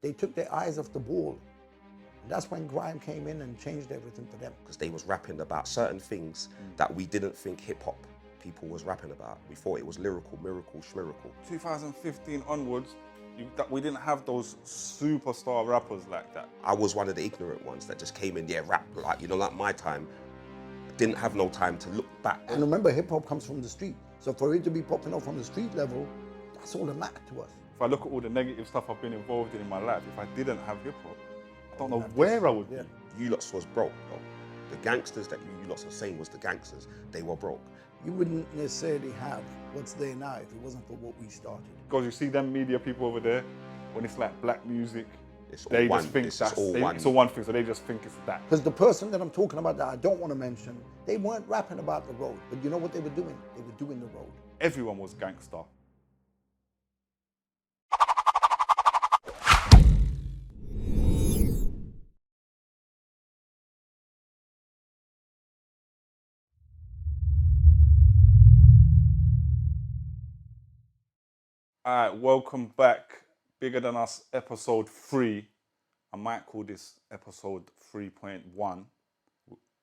They took their eyes off the ball. And that's when grime came in and changed everything for them. Because they was rapping about certain things that we didn't think hip hop people was rapping about. We thought it was lyrical, miracle, schmiracle. 2015 onwards, we didn't have those superstar rappers like that. I was one of the ignorant ones that just came in, rap, like, like my time. Didn't have no time to look back. And remember, hip hop comes from the street. So for it to be popping up from the street level, that's all that mattered to us. If I look at all the negative stuff I've been involved in my life, if I didn't have hip hop, I don't know where I would be. You lots was broke, though. The gangsters that you lots are saying was the gangsters, they were broke. You wouldn't necessarily have what's there now if it wasn't for what we started. Because you see them media people over there, when it's like black music, It's they all just one. think This that's is all one. it's all one thing, so they just think it's that. Because the person that I'm talking about that I don't want to mention, they weren't rapping about the road, but you know what they were doing? They were doing the road. Everyone was gangster. All right, welcome back. Bigger Than Us, episode 3. I might call this episode 3.1.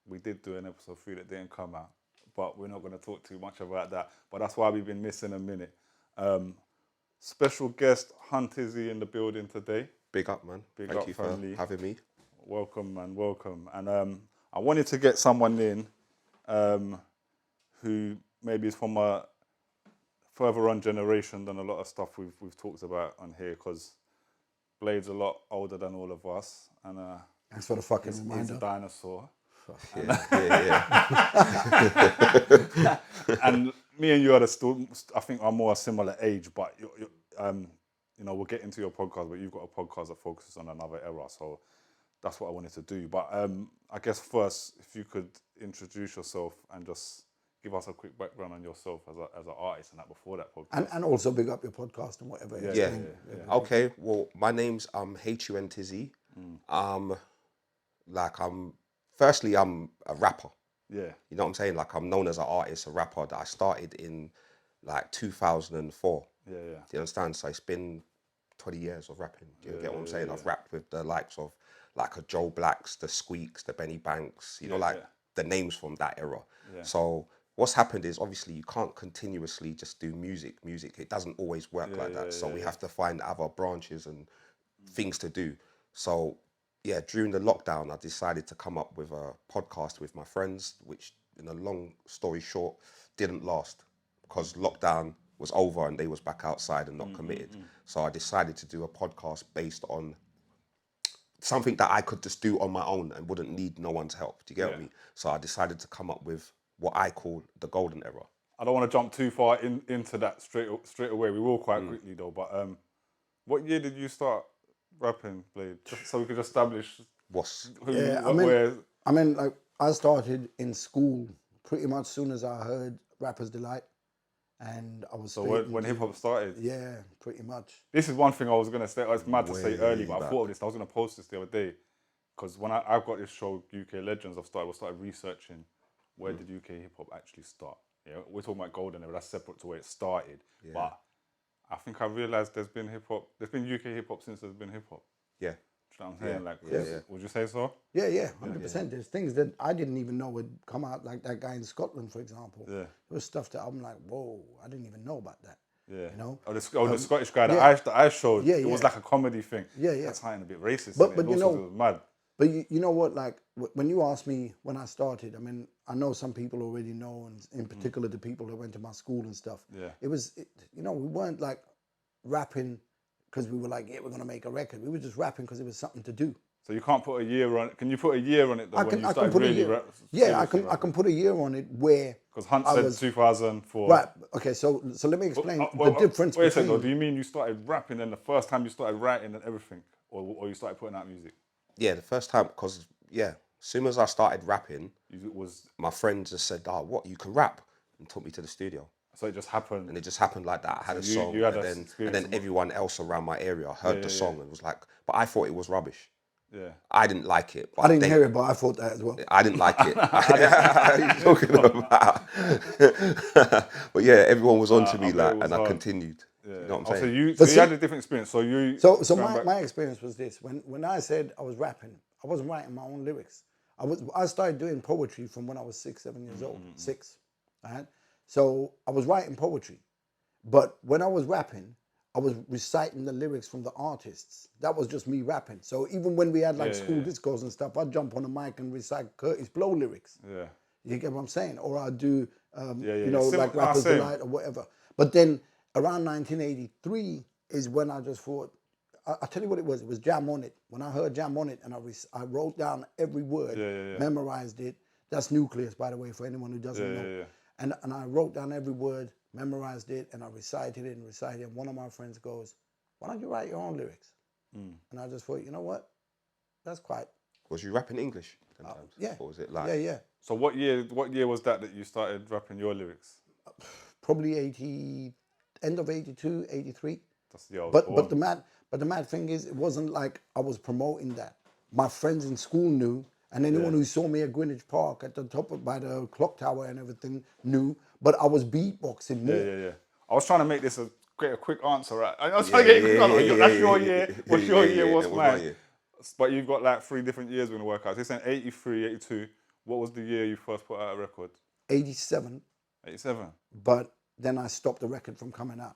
We did do an episode 3 that didn't come out, but we're not going to talk too much about that. But that's why we've been missing a minute. Special guest, Huntizzy, in the building today. Big up, man. Big Thank up, you family. for having me. Welcome, man, welcome. And I wanted to get someone in who maybe is from a further on generation than a lot of stuff we've talked about on here, because Blade's a lot older than all of us, and Thanks for the fucking he's a reminder. dinosaur. Yeah. And me and you are I think are more a similar age, but we'll get into your podcast, but you've got a podcast that focuses on another era, so that's what I wanted to do. But I guess first, if you could introduce yourself and just give us a quick background on yourself as an artist and that before that podcast. And also big up your podcast and whatever. Yeah. Okay, well, my name's Huntizzy. Firstly, I'm a rapper. Yeah. You know what I'm saying? Like, I'm known as an artist, a rapper that I started in like 2004. Yeah. Do you understand? So it's been 20 years of rapping. Do you get what I'm saying? I've rapped with the likes of like a Joe Blacks, the Squeaks, the Benny Banks, the names from that era. Yeah. So what's happened is, obviously, you can't continuously just do music. It doesn't always work like that. So we have to find other branches and things to do. So during the lockdown, I decided to come up with a podcast with my friends, which, in a long story short, didn't last because lockdown was over and they was back outside and not committed. So I decided to do a podcast based on something that I could just do on my own and wouldn't need no one's help. Do you get me? So I decided to come up with what I call the golden era. I don't want to jump too far into that straight away. We will quite quickly though. But what year did you start rapping, Blade? Just so we could establish I started in school pretty much soon as I heard Rapper's Delight, and I was. So when hip hop started. Yeah, pretty much. This is one thing I was gonna say. It's mad to say early, but back. I thought of this. I was gonna post this the other day because when I've got this show UK Legends, I started researching where did UK hip hop actually start. Yeah, we're talking about golden era. That's separate to where it started. Yeah. But I think I realised there's been UK hip hop since there's been hip hop. Yeah. Do you know what I'm saying? Would you say so? Yeah, 100%. There's things that I didn't even know would come out, like that guy in Scotland, for example. Yeah. There was stuff that I'm like, whoa, I didn't even know about that. Yeah. You know? The Scottish guy that I showed, it was like a comedy thing. Yeah. That's sounding a bit racist. But you know, it was mad. But you know what, like, when you asked me when I started, I mean, I know some people already know, and in particular the people that went to my school and stuff. Yeah. We weren't like rapping because we were like, we're going to make a record. We were just rapping because it was something to do. So you can't put a year on it. Can you put a year on it though, when you started really rapping? Yeah, I can put a year on it where... Because Hunt said 2004. Right, okay, so let me explain the difference wait a second, do you mean you started rapping and the first time you started writing and everything? Or you started putting out music? Yeah, the first time, because, as soon as I started rapping, my friend just said, what, you can rap? And took me to the studio. So it just happened? And it just happened like that. I had a song, and then everyone else around my area heard the song and was like, but I thought it was rubbish. Yeah. I didn't like it. But I didn't hear it, but I thought that as well. I didn't like it. What are you talking about? But everyone was on to me, and I continued. You know what I'm So saying? you see- had a different experience. So you. So going back- my experience was this: when I said I was rapping, I wasn't writing my own lyrics. I started doing poetry from when I was 6, 7 years old. 6, right? So I was writing poetry, but when I was rapping, I was reciting the lyrics from the artists. That was just me rapping. So even when we had like school discos and stuff, I'd jump on the mic and recite Curtis Blow lyrics. Yeah. You get what I'm saying? Or I'd do, yeah. like Rapper's Delight or whatever. But then around 1983 is when I just thought, I'll tell you what it was. It was Jam On It. When I heard Jam On It and I wrote down every word, memorized it. That's Nucleus, by the way, for anyone who doesn't know. And I wrote down every word, memorized it, and I recited it. And one of my friends goes, why don't you write your own lyrics? And I just thought, you know what? That's quite... Was you rapping English sometimes? Yeah. Or was it like... Yeah. So what year was that you started rapping your lyrics? Probably end of 82, 83. That's the old But the mad thing is, it wasn't like I was promoting that. My friends in school knew, and anyone who saw me at Greenwich Park at the top by the clock tower and everything knew. But I was beatboxing more. Yeah. I was trying to make this get a quick answer, right? I was trying to get a quick answer. That's your year. What's your year? What's mine? But you've got like 3 different years when you work out. They're saying 83, 82. What was the year you first put out a record? 87. 87. But then I stopped the record from coming out.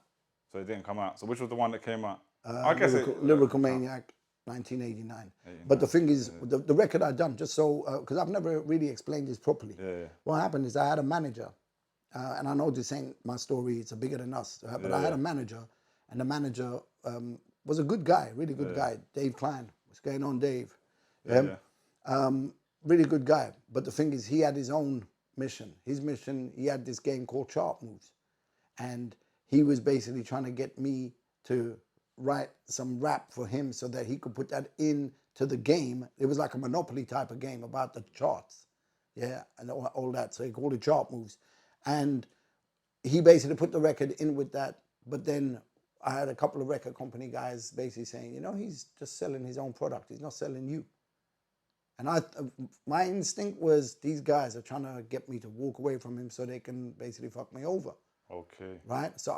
So it didn't come out. So which was the one that came out? I guess Lyrical Maniac, 1989. But the thing is, the record I done, just so, because I've never really explained this properly. What happened is I had a manager, and I know this ain't my story, it's bigger than us, but I had a manager, and the manager was a good guy, really good guy, Dave Klein. What's going on, Dave? Really good guy. But the thing is, he had his own mission. His mission, he had this game called Chart Moves. And he was basically trying to get me to write some rap for him so that he could put that into the game. It was like a Monopoly type of game about the charts. Yeah, and all that. So he called it Chart Moves. And he basically put the record in with that. But then I had a couple of record company guys basically saying, he's just selling his own product. He's not selling you. And my instinct was, these guys are trying to get me to walk away from him so they can basically fuck me over. Okay. Right? So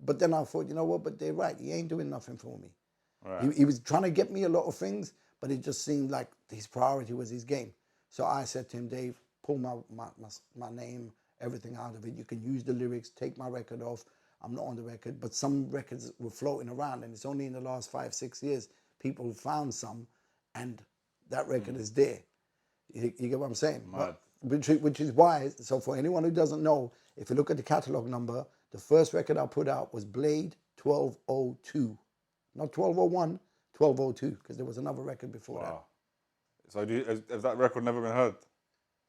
but then I thought, you know what, but they're right. He ain't doing nothing for me. Right. He was trying to get me a lot of things, but it just seemed like his priority was his game. So I said to him, Dave, pull my name, everything out of it. You can use the lyrics, take my record off. I'm not on the record, but some records were floating around, and it's only in the last 5, 6 years people found some, and that record is there. You get what I'm saying? Which is why, so for anyone who doesn't know, if you look at the catalog number, the first record I put out was Blade 1202. Not 1201, 1202, because there was another record before that. So has that record never been heard?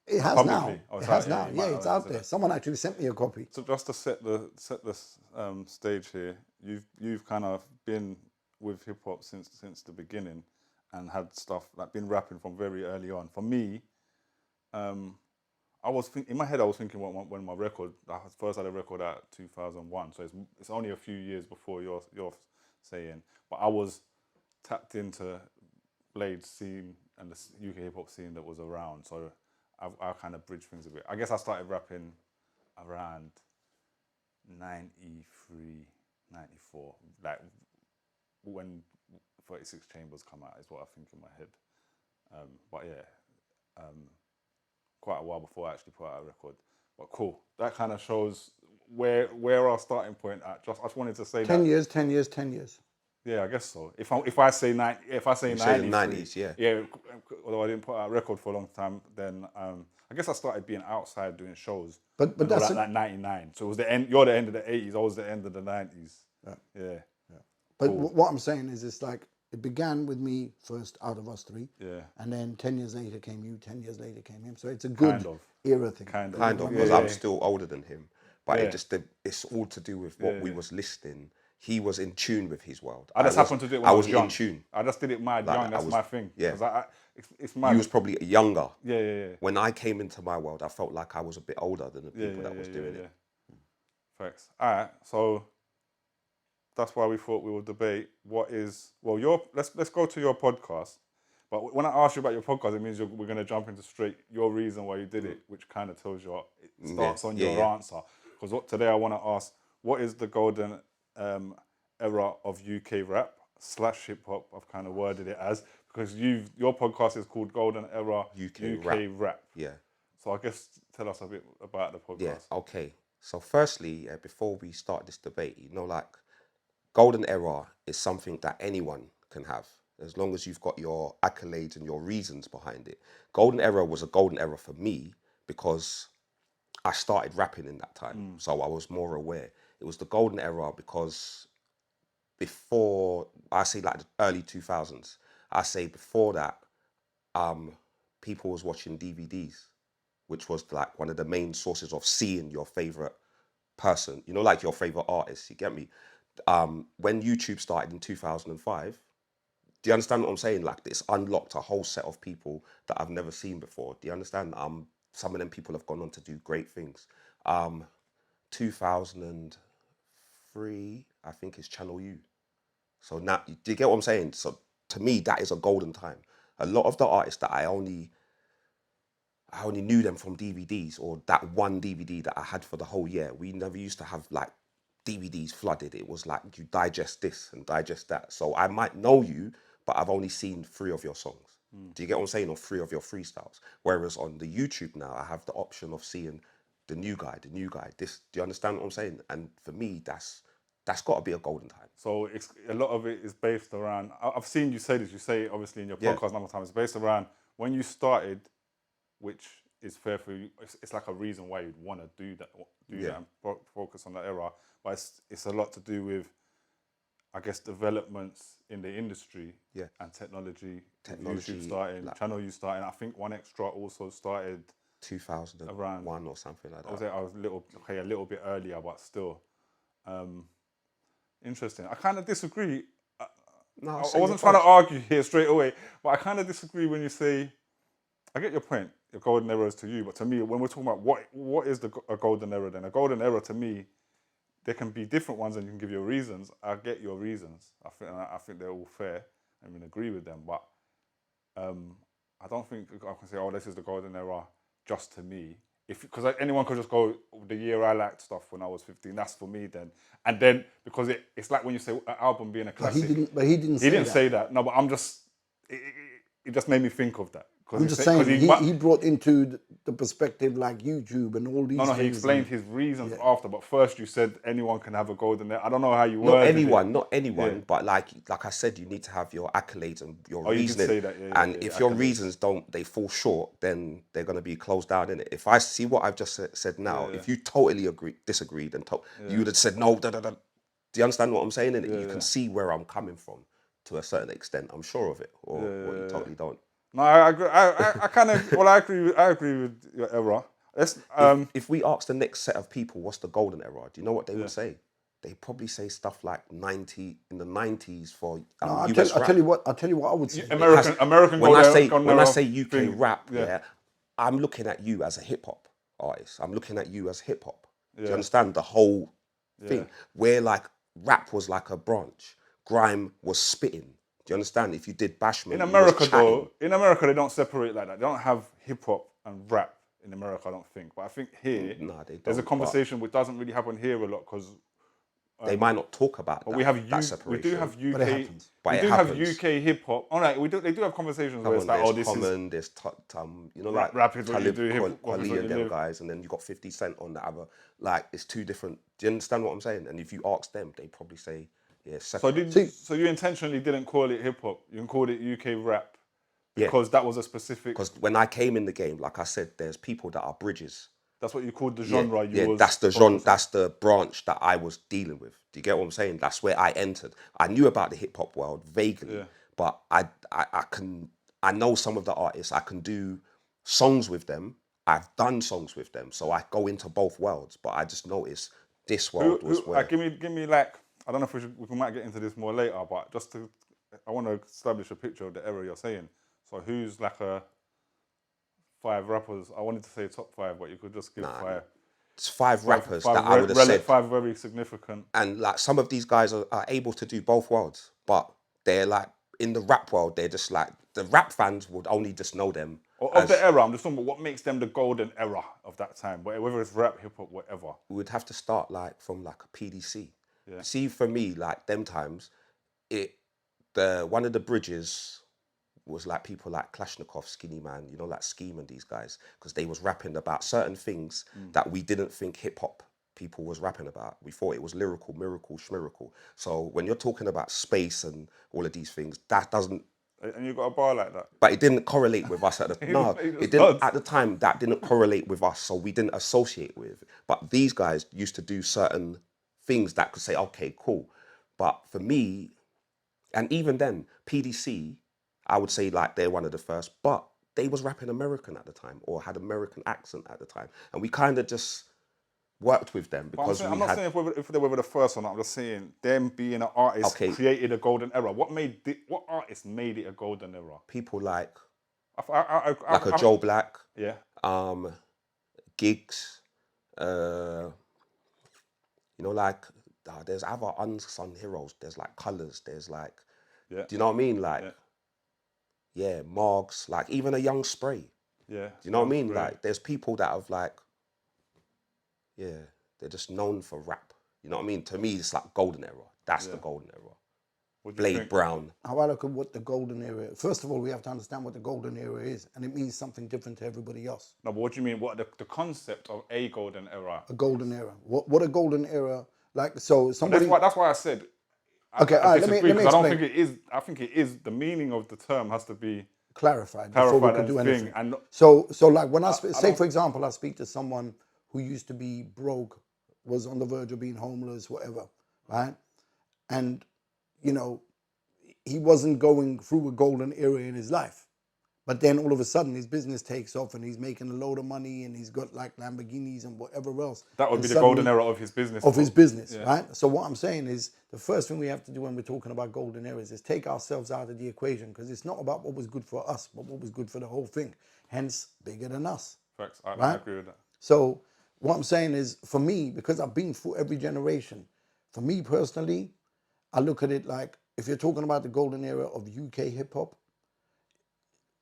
It has publicly? now. It has now. Yeah, it's out there. Someone actually sent me a copy. So just to set the stage here, you've kind of been with hip hop since the beginning, and had stuff like been rapping from very early on. For me, I was in my head. I was thinking when my record, I first had a record out 2001. So it's only a few years before you're saying. But I was tapped into Blade's scene and the UK hip hop scene that was around. So I kind of bridged things a bit. I guess I started rapping around 93, 94, like when 36 Chambers come out is what I think in my head. But yeah, quite a while before I actually put out a record. But cool, that kind of shows where our starting point at. I just wanted to say 10 years, 10 years, 10 years. Yeah, I guess so. If I say 90s, yeah. Although I didn't put out a record for a long time, then I guess I started being outside doing shows. But that's like 99. So it was the end. You're the end of the 80s. I was the end of the 90s. Yeah. But what I'm saying is, it's like it began with me first out of us three. Yeah. And then 10 years later came you. 10 years later came him. So it's a good era thing. Kind of, because I'm still older than him. But it's all to do with what we was listening. He was in tune with his world. I just happened to do it when I was young. in tune. I just did it mad young. That's my thing. Yeah. It's mad. You was probably younger. Yeah. When I came into my world, I felt like I was a bit older than the people that was doing it. Thanks. All right. So that's why we thought we would debate let's go to your podcast. But when I ask you about your podcast, it means we're going to jump into straight your reason why you did it, which kind of tells you, it starts on your answer. Because today I want to ask, what is the golden era of UK rap / hip hop. I've kind of worded it as, because your podcast is called Golden Era UK rap. Yeah. So I guess tell us a bit about the podcast. Yeah. Okay. So firstly, before we start this debate, like Golden Era is something that anyone can have, as long as you've got your accolades and your reasons behind it. Golden Era was a golden era for me because I started rapping in that time, so I was more aware. It was the golden era because before, I say like the early 2000s, I say before that, people was watching DVDs, which was like one of the main sources of seeing your favorite person, like your favorite artist, you get me? When YouTube started in 2005, do you understand what I'm saying? Like, it's unlocked a whole set of people that I've never seen before. Do you understand? Some of them people have gone on to do great things. 2003, I think, is Channel U. So now, do you get what I'm saying? So to me, that is a golden time. A lot of the artists that I only knew them from DVDs, or that one DVD that I had for the whole year. We never used to have like DVDs flooded. It was like you digest this and digest that. So I might know you, but I've only seen 3 of your songs. Do you get what I'm saying? Or 3 of your freestyles. Whereas on the YouTube now, I have the option of seeing the new guy. This, do you understand what I'm saying? And for me, that's got to be a golden time. So it's, a lot of it is based around, I've seen you say this, you say obviously in your podcast a number of times, it's based around when you started, which is fair for you. It's like a reason why you'd want to do that and focus on that era. But it's a lot to do with, I guess, developments in the industry and technology. YouTube starting, like, Channel U starting. I think One Extra also started 2001 or something like that. I was a little bit earlier, but still. Interesting. I kind of disagree. I wasn't trying to argue here straight away, but I kind of disagree when you say, I get your point, your golden era is to you, but to me, when we're talking about what is a golden era, then a golden era to me, there can be different ones and you can give your reasons. I get your reasons. I think they're all fair. I mean, agree with them, but I don't think I can say, oh, this is the golden era just to me. Because anyone could just go, the year I liked stuff when I was 15, that's for me then. And then, because it's like when you say an album being a classic. But he didn't say that. No, but I'm just, it just made me think of that. I'm just saying, he brought into the perspective like YouTube and all these things. No, he explained his reasons after, but first you said anyone can have a golden era. I don't know how you worded it. Not anyone, but like I said, you need to have your accolades and your reasoning. You could say that, if your reasons they fall short, then they're going to be closed down, innit? If I see what I've just said now, if you totally disagreed, and you would have said no, Do you understand what I'm saying? And you can see where I'm coming from to a certain extent. I'm sure of it, or you totally don't. No, I agree. I kind of. Well, I agree with your era. If we ask the next set of people, what's the golden era? Do you know what they would say? They probably say stuff like in the 90s for US rap. I'll tell you what I would say. American. When I say UK rap, I'm looking at you as a hip hop artist. I'm looking at you as hip hop. Do you understand the whole thing? Where like rap was like a branch, grime was spitting. Do you understand? If you did Bashment, in America they don't separate like that. They don't have hip hop and rap in America, I don't think. But I think here, there's a conversation which doesn't really happen here a lot because they might not talk about that. We have that separation. We do have UK. But it happens. We do have UK hip hop. All right, they do have conversations where it's like, there's Common, there's like Rapid, Talib Kweli and them guys, and then you got 50 Cent on the other. Like, it's two different. Do you understand what I'm saying? And if you ask them, they probably say, separate. So you intentionally didn't call it hip hop. You called it UK rap because that was a specific. Because when I came in the game, like I said, there's people that are bridges. That's what you called the genre. That's the genre. That's the branch that I was dealing with. Do you get what I'm saying? That's where I entered. I knew about the hip hop world vaguely, but I know some of the artists. I can do songs with them. I've done songs with them, so I go into both worlds. But I just noticed this world was where. Give me like, I don't know if we might get into this more later, but I want to establish a picture of the era you're saying. So who's like a 5 rappers? I wanted to say top 5, but you could just give 5. It's 5 rappers that I would have said. 5 very significant. And like some of these guys are able to do both worlds, but they're like in the rap world. They're just like the rap fans would only just know them. Of the era, I'm just talking about what makes them the golden era of that time. Whether it's rap, hip hop, whatever. We would have to start like from like a PDC. Yeah. See, for me, like them times, one of the bridges was like people like Klashnikov, Skinny Man, you know, like Scheme and these guys, because they was rapping about certain things that we didn't think hip hop people was rapping about. We thought it was lyrical, miracle, schmiracle. So when you're talking about space and all of these things, that doesn't. And you got a bar like that. But it didn't correlate with us at the no. It didn't at the time. That didn't correlate with us, so we didn't associate with. But these guys used to do certain things that could say, okay, cool. But for me, and even then, PDC, I would say like they're one of the first, but they was rapping American at the time or had American accent at the time, and we kind of just worked with them because I'm not saying if they were the first or not. I'm just saying them being an artist created a golden era. What artist made it a golden era? People like a Joe Black, yeah, Gigs, you know, like there's other unsung heroes. There's like Colours. There's like, do you know what I mean? Like, yeah, Margs. Like even a Young Spray. Yeah, do you know what I mean? Like there's people that have like, yeah, they're just known for rap. You know what I mean? To me, it's like golden era. That's the golden era. Blade Brown. How I look at what the golden era is. First of all, we have to understand what the golden era is, and it means something different to everybody else. No, but what do you mean? What the concept of a golden era? A golden era. What a golden era, like, so somebody... That's why I said... Okay, all right, let me explain. I don't think it is... I think it is... The meaning of the term has to be... Clarified before we can do anything. And so like when say, for example, I speak to someone who used to be broke, was on the verge of being homeless, whatever, right? And, you know, he wasn't going through a golden era in his life. But then all of a sudden his business takes off and he's making a load of money and he's got like Lamborghinis and whatever else. That would be the golden era of his business. Of his business, right? So what I'm saying is the first thing we have to do when we're talking about golden eras is take ourselves out of the equation, because it's not about what was good for us, but what was good for the whole thing. Hence, bigger than us. Facts. I agree with that. So what I'm saying is, for me, because I've been through every generation, for me personally, I look at it like, if you're talking about the golden era of UK hip hop,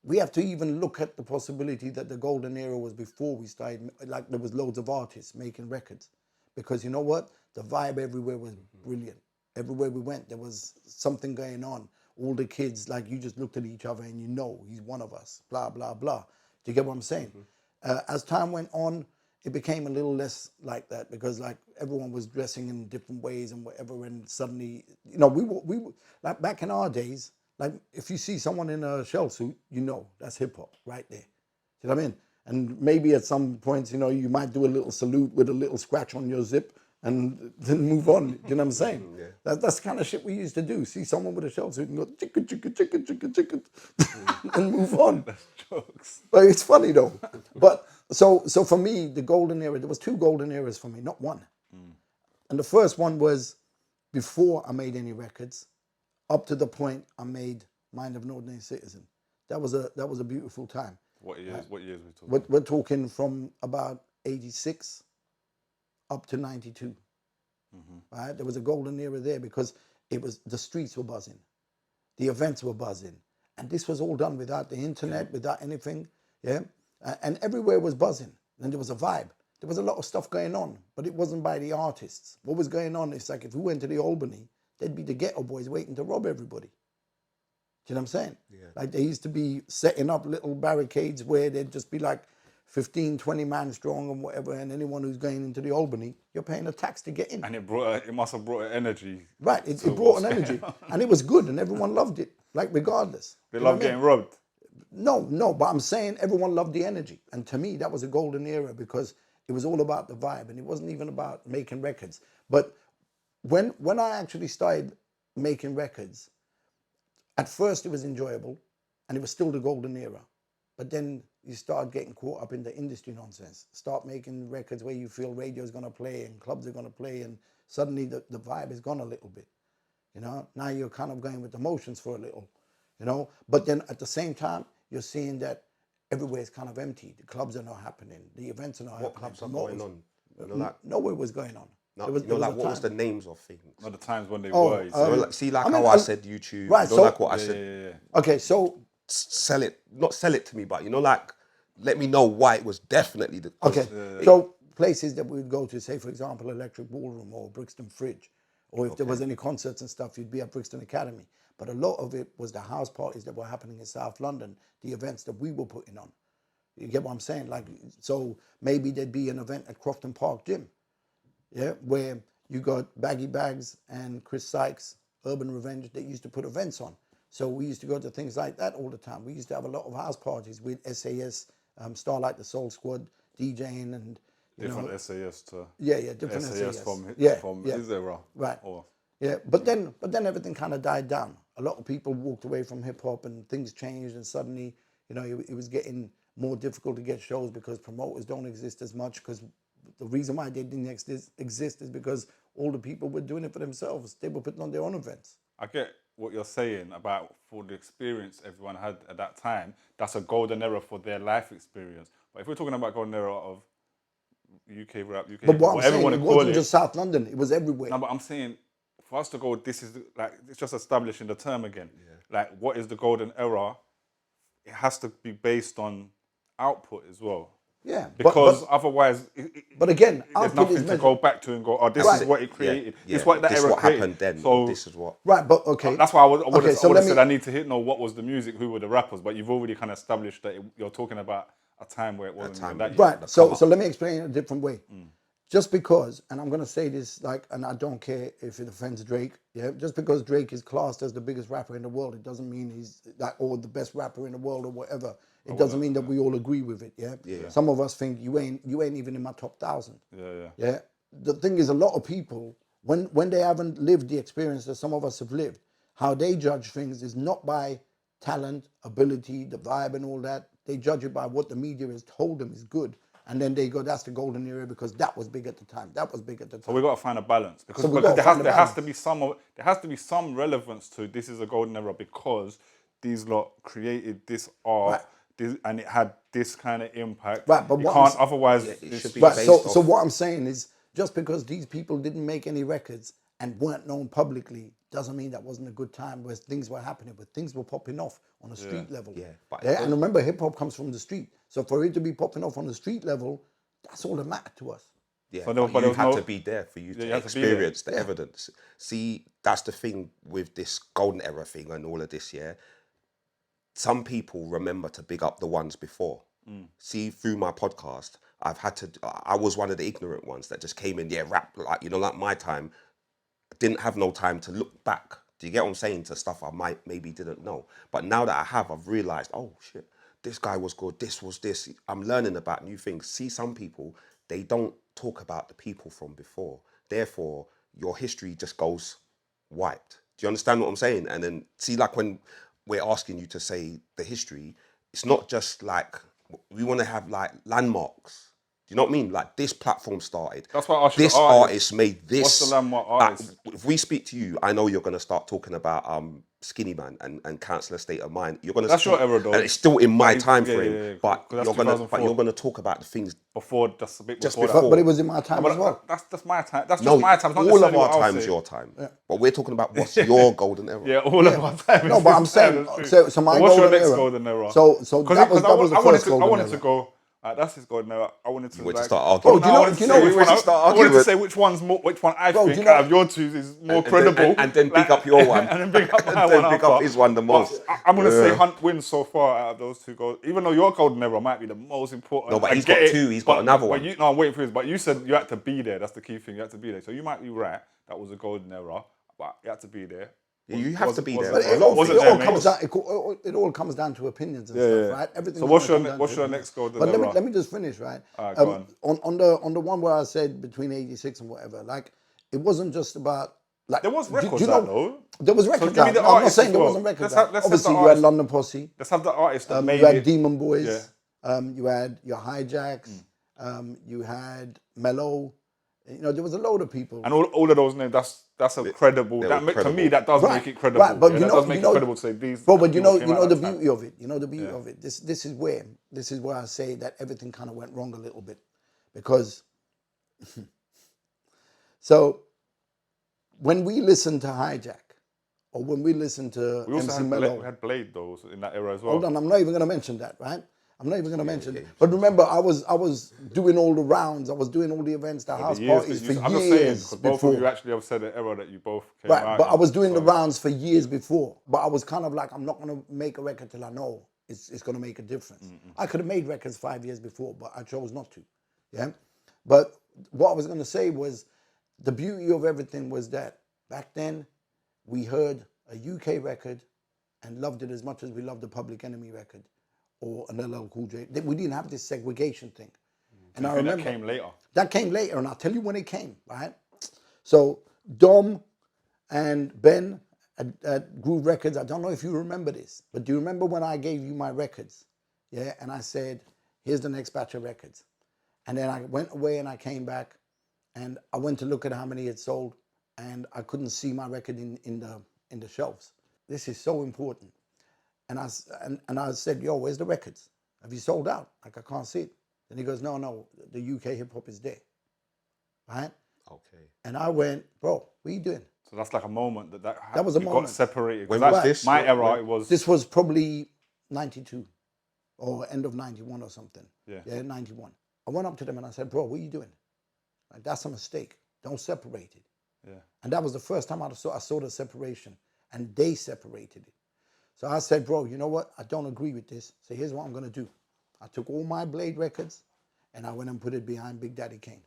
we have to even look at the possibility that the golden era was before we started, like there was loads of artists making records. Because you know what? The vibe everywhere was brilliant. Everywhere we went, there was something going on. All the kids, like, you just looked at each other and you know, he's one of us, blah, blah, blah. Do you get what I'm saying? As time went on, it became a little less like that, because like everyone was dressing in different ways and whatever, and suddenly, you know, we like back in our days, like if you see someone in a shell suit, you know, that's hip hop right there. You know what I mean? And maybe at some points, you know, you might do a little salute with a little scratch on your zip and then move on. You know what I'm saying? That's the kind of shit we used to do. See someone with a shell suit and go chicka chicka chicka chicka chicka and move on. That's jokes. But it's funny though. But so for me, the golden era, there was 2 golden eras for me, not one. And the first one was before I made any records, up to the point I made Mind of an Ordinary Citizen. That was a beautiful time. What years? What years we talking? We're talking from about 86 up to 92. Right? There was a golden era there because it was, the streets were buzzing, the events were buzzing, and this was all done without the internet, without anything. Yeah, and everywhere was buzzing, and there was a vibe. There was a lot of stuff going on, but it wasn't by the artists. What was going on is like if we went to the Albany, there'd be the ghetto boys waiting to rob everybody. Do you know what I'm saying? Yeah. Like they used to be setting up little barricades where there'd just be like 15, 20 man strong and whatever, and anyone who's going into the Albany, you're paying a tax to get in. And it must have brought an energy. Right, it brought an energy. And it was good and everyone loved it, like regardless. They love getting robbed. No, but I'm saying everyone loved the energy. And to me, that was a golden era because it was all about the vibe and it wasn't even about making records. But when I actually started making records, at first it was enjoyable and it was still the golden era. But then you start getting caught up in the industry nonsense. Start making records where you feel radio's gonna play and clubs are gonna play, and suddenly the vibe is gone a little bit. You know, now you're kind of going with the motions for a little, you know. But then at the same time, you're seeing that everywhere is kind of empty. The clubs are not happening. The events are not happening. What clubs are going on? You know, like, nowhere was going on. No, you know, like what was the names of things? Not the times when they were. You know, like, see, like how I said YouTube. Right. You know, like what I said. Okay, so sell it, not sell it to me, but you know, like let me know why it was definitely the. Okay. So places that we would go to, say for example, Electric Ballroom or Brixton Fridge, or if there was any concerts and stuff, you'd be at Brixton Academy. But a lot of it was the house parties that were happening in South London, the events that we were putting on. You get what I'm saying? Like, so maybe there'd be an event at Crofton Park Gym, yeah, where you got Baggy Bags and Chris Sykes, Urban Revenge, that used to put events on. So we used to go to things like that all the time. We used to have a lot of house parties with SAS, Starlight the Soul Squad, DJing and different SAS to different SAS from his era. Right. Yeah, but then everything kind of died down. A lot of people walked away from hip hop and things changed, and suddenly, it was getting more difficult to get shows because promoters don't exist as much. Because the reason why they didn't exist is because all the people were doing it for themselves. They were putting on their own events. I get what you're saying about for the experience everyone had at that time. That's a golden era for their life experience. But if we're talking about golden era of UK rap, UK, but what I'm saying, it wasn't just South London; it was everywhere. No, but I'm saying, for us to go, this is like, it's just establishing the term again. Yeah. Like, what is the golden era? It has to be based on output as well. Yeah, because otherwise, but again, there's nothing to go back to and go, oh, this is what it created. Yeah. This is what that this era what created. Happened then. So this is what. Right, but okay. That's why I would have said I need to know what was the music, who were the rappers. But you've already kind of established that you're talking about a time where it wasn't even that. Right. So let me explain it a different way. Just because, and I'm gonna say this and I don't care if it offends Drake. Yeah. Just because Drake is classed as the biggest rapper in the world, it doesn't mean he's or the best rapper in the world or whatever. It doesn't mean that we all agree with it. Yeah. Some of us think you ain't even in my top 1,000. Yeah. The thing is, a lot of people when they haven't lived the experience that some of us have lived, how they judge things is not by talent, ability, the vibe, and all that. They judge it by what the media has told them is good. And then they go, that's the golden era because that was big at the time. That was big at the time. So we got to find a balance because there has to be some relevance to this is a golden era because these lot created this art, and it had this kind of impact. Right, but otherwise. It should be so what I'm saying is, just because these people didn't make any records and weren't known publicly doesn't mean that wasn't a good time where things were happening, where things were popping off on a street level. And remember, hip hop comes from the street. So for it to be popping off on the street level, that's all that mattered to us. Yeah, but you had to be there for you to experience the evidence. See, that's the thing with this golden era thing and all of this, Some people remember to big up the ones before. See, through my podcast, I was one of the ignorant ones that just came in, rap, like my time. Didn't have no time to look back. Do you get what I'm saying? To stuff I maybe didn't know. But now that I have, I've realised, oh shit, this guy was good, this was this. I'm learning about new things. See, some people, they don't talk about the people from before. Therefore, your history just goes wiped. Do you understand what I'm saying? And then, see, like when we're asking you to say the history, it's not just like, we want to have like landmarks. Do you know what I mean? Like this platform started. That's why I asked you. This artist made this. What's the landmark artist? If we speak to you, I know you're going to start talking about Skinny Man and Councillor State of Mind. You're going to. That's your era, though. And it's still in my time frame. But you're going to talk about the things before. Just a bit just before. But it was in my time as well. That's my time. That's just my time. All of our time is your time. Yeah. But we're talking about what's your golden era. Yeah, all of our time. No, but I'm saying so my what's your golden next era? golden era? So that was the first golden era. I wanted to go. That's his golden era. I wanted to start arguing. I wanted to say which one I think out of your two is more credible, and then pick up your one, and then pick up my one. Then pick up his one the most. I'm gonna say Hunt wins so far out of those two goals. Even though your golden era might be the most important. No, but he's got two. He's got another one. No, I'm waiting for his. But you said you had to be there. That's the key thing. You had to be there. So you might be right. That was a golden era, but you had to be there. Yeah, you have to be there. But it all comes down to opinions and stuff, right? Everything. So what's your next golden era? But let me just finish, right? On the one where I said between 86 and whatever, like it wasn't just about like there was records though. There was records out. I'm not saying there wasn't records out. Obviously, you had London Posse. Let's have the artists that made it. You had it. Demon Boys. You had your Hijacks. You had Mellow. There was a load of people. And all of those names, that's a credible. To me, that does make it credible. Right, but that does make it credible to say these. Bro, but you know the beauty of it. You know the beauty of it. This is where I say that everything kind of went wrong a little bit, because. So, when we listen to Hijack, or when we listen to we also MC Mello, we had Blade though in that era as well. Hold on, I'm not even going to mention that, right? I'm not even going to mention it. But remember, I was doing all the rounds. I was doing all the events, the house parties for I'm just saying, years because both before. of you actually have said an era that you both came Right, out but I in, was doing the so- rounds for years before. But I was kind of like, I'm not going to make a record till I know it's going to make a difference. I could have made records 5 years before, but I chose not to. Yeah. But what I was going to say was, the beauty of everything was that back then we heard a UK record and loved it as much as we loved the Public Enemy record or an LL Cool J. We didn't have this segregation thing. And I remember that came later. That came later, and I'll tell you when it came, right? So Dom and Ben at Groove Records, I don't know if you remember this, but do you remember when I gave you my records? Yeah, and I said, here's the next batch of records. And then I went away and I came back and I went to look at how many it sold, and I couldn't see my record in the shelves. This is so important. And I said, yo, where's the records? Have you sold out? Like, I can't see it. And he goes, no, the UK hip hop is there. Right? Okay. And I went, bro, what are you doing? So that's like a moment That was a moment. got separated. When 'Cause was that- this? My era, When- it was... This was probably 92 or end of 91 or something. Yeah. 91. I went up to them and I said, bro, what are you doing? Like, that's a mistake. Don't separate it. Yeah. And that was the first time I saw the separation, and they separated it. So I said, bro, you know what? I don't agree with this. So here's what I'm going to do. I took all my Blade records and I went and put it behind Big Daddy Kane.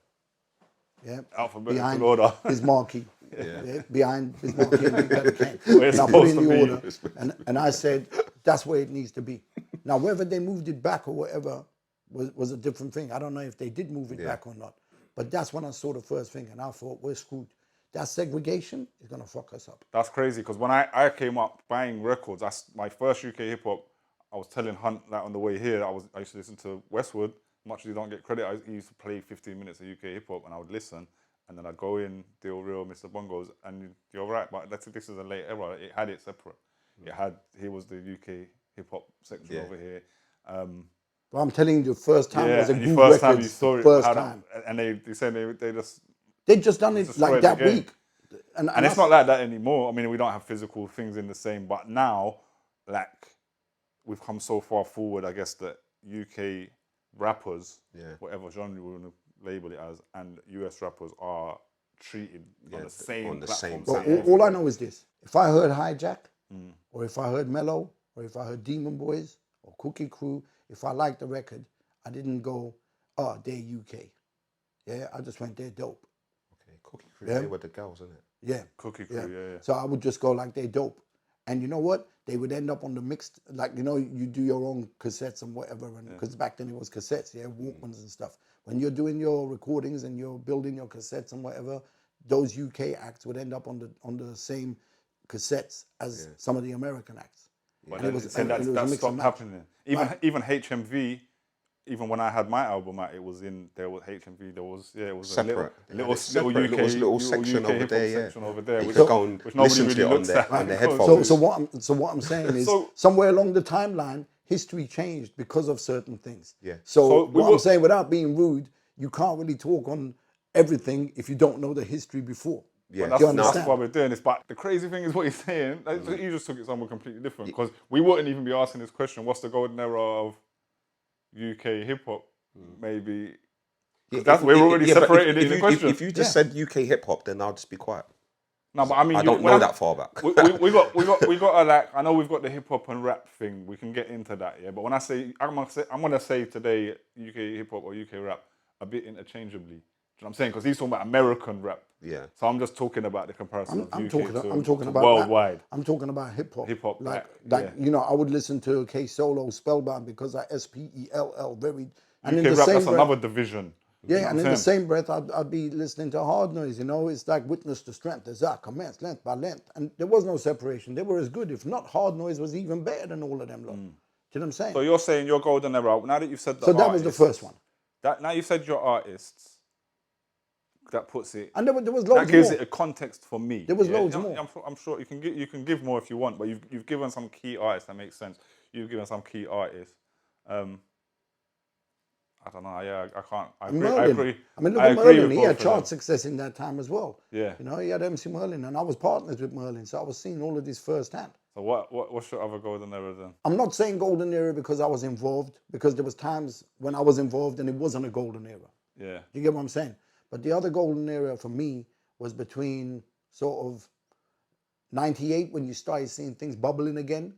Yeah. Alphabetical behind order. his marquee. Yeah. Behind his marquee and Big Daddy Kane. Where it's And I put it supposed in the to order. And I said, that's where it needs to be. Now, whether they moved it back or whatever was a different thing. I don't know if they did move it back or not. But that's when I saw the first thing, and I thought, we're screwed. That segregation is going to fuck us up. That's crazy, because when I came up buying records, that's my first UK hip hop. I was telling Hunt that on the way here, I used to listen to Westwood. Much as you don't get credit, he used to play 15 minutes of UK hip hop, and I would listen, and then I'd go in, Deal Real, Mr. Bongos, and you're right, but this is a late era. It had it separate. Here was the UK hip hop section over here. But I'm telling you, the first time was a and Groove first time Records. you saw it, First time. and they said they just... They'd just done it destroyed like the that game. week. And it's not like that anymore. I mean, we don't have physical things in the same, but now, like, we've come so far forward, I guess, that UK rappers, whatever genre we want to label it as, and US rappers are treated on the same platform. Well, all I know is this. If I heard Hijack, or if I heard Mellow, or if I heard Demon Boys, or Cookie Crew, if I liked the record, I didn't go, oh, they're UK. Yeah, I just went, they're dope. Okay, Cookie Crew, they were the girls, isn't it? Yeah. Cookie Crew, yeah. So I would just go like, they're dope. And you know what? They would end up on the mixed, like, you know, you do your own cassettes and whatever, and because back then it was cassettes, Walkmans and stuff. When you're doing your recordings and you're building your cassettes and whatever, those UK acts would end up on the same cassettes as some of the American acts. But that stopped happening. Even HMV, even when I had my album out, it was there was HMV. There was it was separate. a little UK little section over there. Section over there, you could go and listen to it on their headphones. So what I'm saying is, somewhere along the timeline, history changed because of certain things. Yeah. So what I'm saying, without being rude, you can't really talk on everything if you don't know the history before. Yeah, that's why we're doing this. But the crazy thing is what you're saying. You just took it somewhere completely different, because we wouldn't even be asking this question. What's the golden era of UK hip hop? Maybe we're already separated in the question. If you just said UK hip hop, then I'll just be quiet. No, but I mean, I don't know that far back. we got a, like, I know we've got the hip hop and rap thing. We can get into that, yeah. But when I say, I'm gonna say today UK hip hop or UK rap a bit interchangeably. Do you know what I'm saying? Because he's talking about American rap. Yeah. So I'm just talking about the comparison of UK I'm talking about worldwide. I'm talking about hip hop. Hip hop, like you know, I would listen to K Solo Spellbound because I SPELL very. And UK in the rap, same that's breath, another division. Yeah, and in the same breath, I'd be listening to Hard Noise. You know, it's like Witness to Strength. As I commence length by length, and there was no separation. They were as good, if not. Hard Noise was even better than all of them lot. Do you know what I'm saying? So you're saying your golden era. Now that you've said so that was the first one. Now you've said your artists. That puts it. And there was loads that gives more. it a context for me. There was loads more. I'm sure you can give more if you want, but you've given some key artists that makes sense. You've given some key artists. I don't know. Yeah, I can't. I agree. I mean, look at Merlin. He had chart success in that time as well. Yeah. You know, he had MC Merlin, and I was partners with Merlin, so I was seeing all of this firsthand. So what's your other golden era then? I'm not saying golden era because I was involved, because there was times when I was involved and it wasn't a golden era. Yeah. You get what I'm saying? But the other golden era for me was between sort of 98, when you started seeing things bubbling again,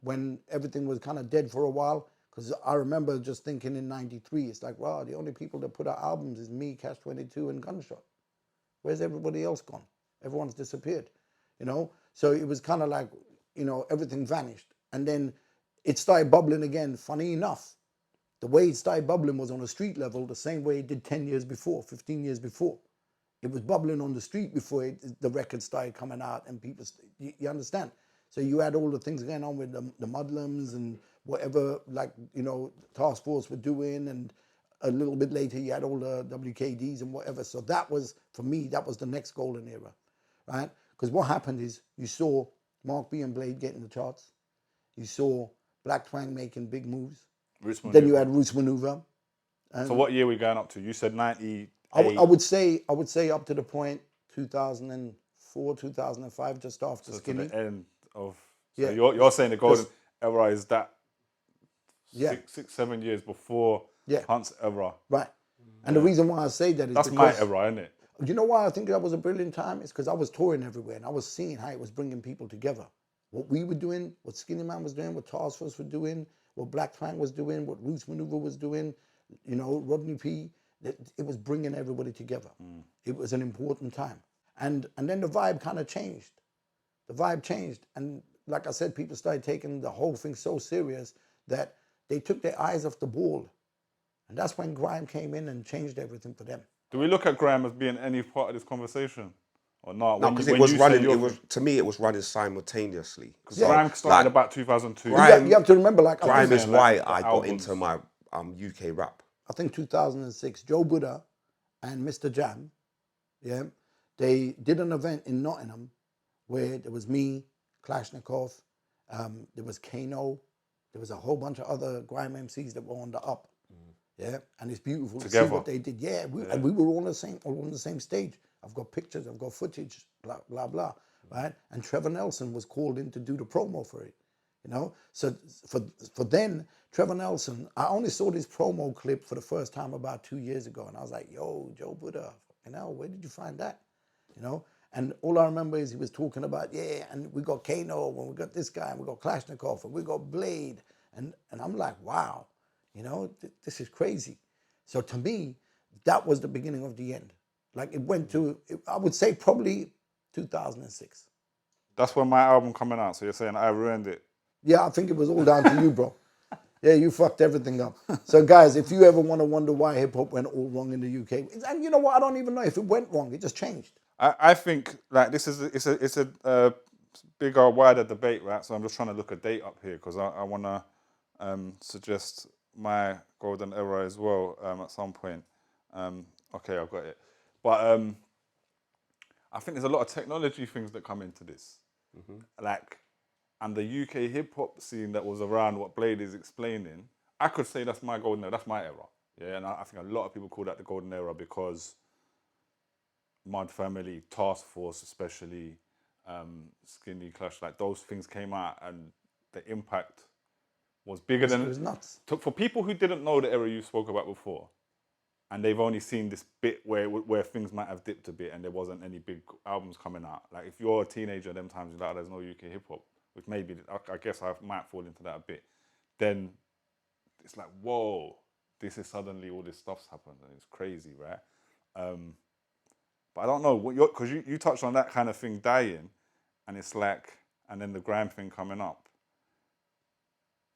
when everything was kind of dead for a while. Because I remember just thinking in 93, it's like, wow, the only people that put out albums is me, Cash 22, and Gunshot. Where's everybody else gone? Everyone's disappeared, you know? So it was kind of like, you know, everything vanished. And then it started bubbling again. Funny enough, the way it started bubbling was on a street level, the same way it did 10 years before, 15 years before. It was bubbling on the street before the records started coming out, and people, you understand? So you had all the things going on with the Muslims and whatever, like, you know, Task Force were doing, and a little bit later you had all the WKDs and whatever. So that was, for me, that was the next golden era, right? Because what happened is you saw Mark B and Blade getting the charts. You saw Black Twang making big moves. Then you had Roots Maneuver. So what year are we going up to? You said 98. I would say up to the point 2004, 2005, just after Skinny. To the end of. So Yeah. you're saying the golden era is that Yeah. 6-7 years before Hunt's era. Right. And the reason why I say that is that's because, my era, isn't it? You know why I think that was a brilliant time? It's because I was touring everywhere and I was seeing how it was bringing people together. What we were doing, what Skinny Man was doing, what Task Force were doing, what Black Twang was doing, what Roots Maneuver was doing, you know, Rodney P. It was bringing everybody together. It was an important time. And then the vibe kind of changed. The vibe changed. And like I said, people started taking the whole thing so serious that they took their eyes off the ball. And that's when Grime came in and changed everything for them. Do we look at Grime as being any part of this conversation? Or not? No, because it was running, to me, it was running simultaneously. Because Grime started about 2002. You have to remember, like, Grime is why I got into my UK rap. I think 2006, Joe Buddha and Mr. Jam, they did an event in Nottingham where there was me, Kalashnikov, there was Kano, there was a whole bunch of other Grime MCs that were on the up. And it's beautiful to see what they did. And we were all on the same stage. I've got pictures, I've got footage, blah, blah, blah, right? And Trevor Nelson was called in to do the promo for it, you know? So for then, Trevor Nelson, I only saw this promo clip for the first time about 2 years ago, and I was like, yo, Joe Buddha, you know, where did you find that? You know? And all I remember is he was talking about, and we got Kano, and we got this guy, and we got Kalashnikov, and we got Blade. And I'm like, wow, you know, this is crazy. So to me, that was the beginning of the end. Like it went to, I would say probably 2006. That's when my album coming out, so you're saying I ruined it? Yeah, I think it was all down to you, bro. Yeah, you fucked everything up. So guys, if you ever want to wonder why hip hop went all wrong in the UK, and you know what, I don't even know if it went wrong, it just changed. I think like this is it's a bigger, wider debate, right? So I'm just trying to look a date up here because I want to suggest my golden era as well at some point. Okay, I've got it. But I think there's a lot of technology things that come into this. Like, and the UK hip hop scene that was around what Blade is explaining, I could say that's my golden era, that's my era. Yeah, and I think a lot of people call that the golden era because Mud Family, Task Force especially, Skinny Clash, like those things came out and the impact was bigger than... It was nuts. For people who didn't know the era you spoke about before, and they've only seen this bit where things might have dipped a bit and there wasn't any big albums coming out. Like if you're a teenager them times, you're like, there's no UK hip hop, which maybe, I guess I might fall into that a bit. Then it's like, whoa, this is suddenly all this stuff's happened and it's crazy, right? But I don't know, because you touched on that kind of thing dying and it's like, and then the Grime thing coming up.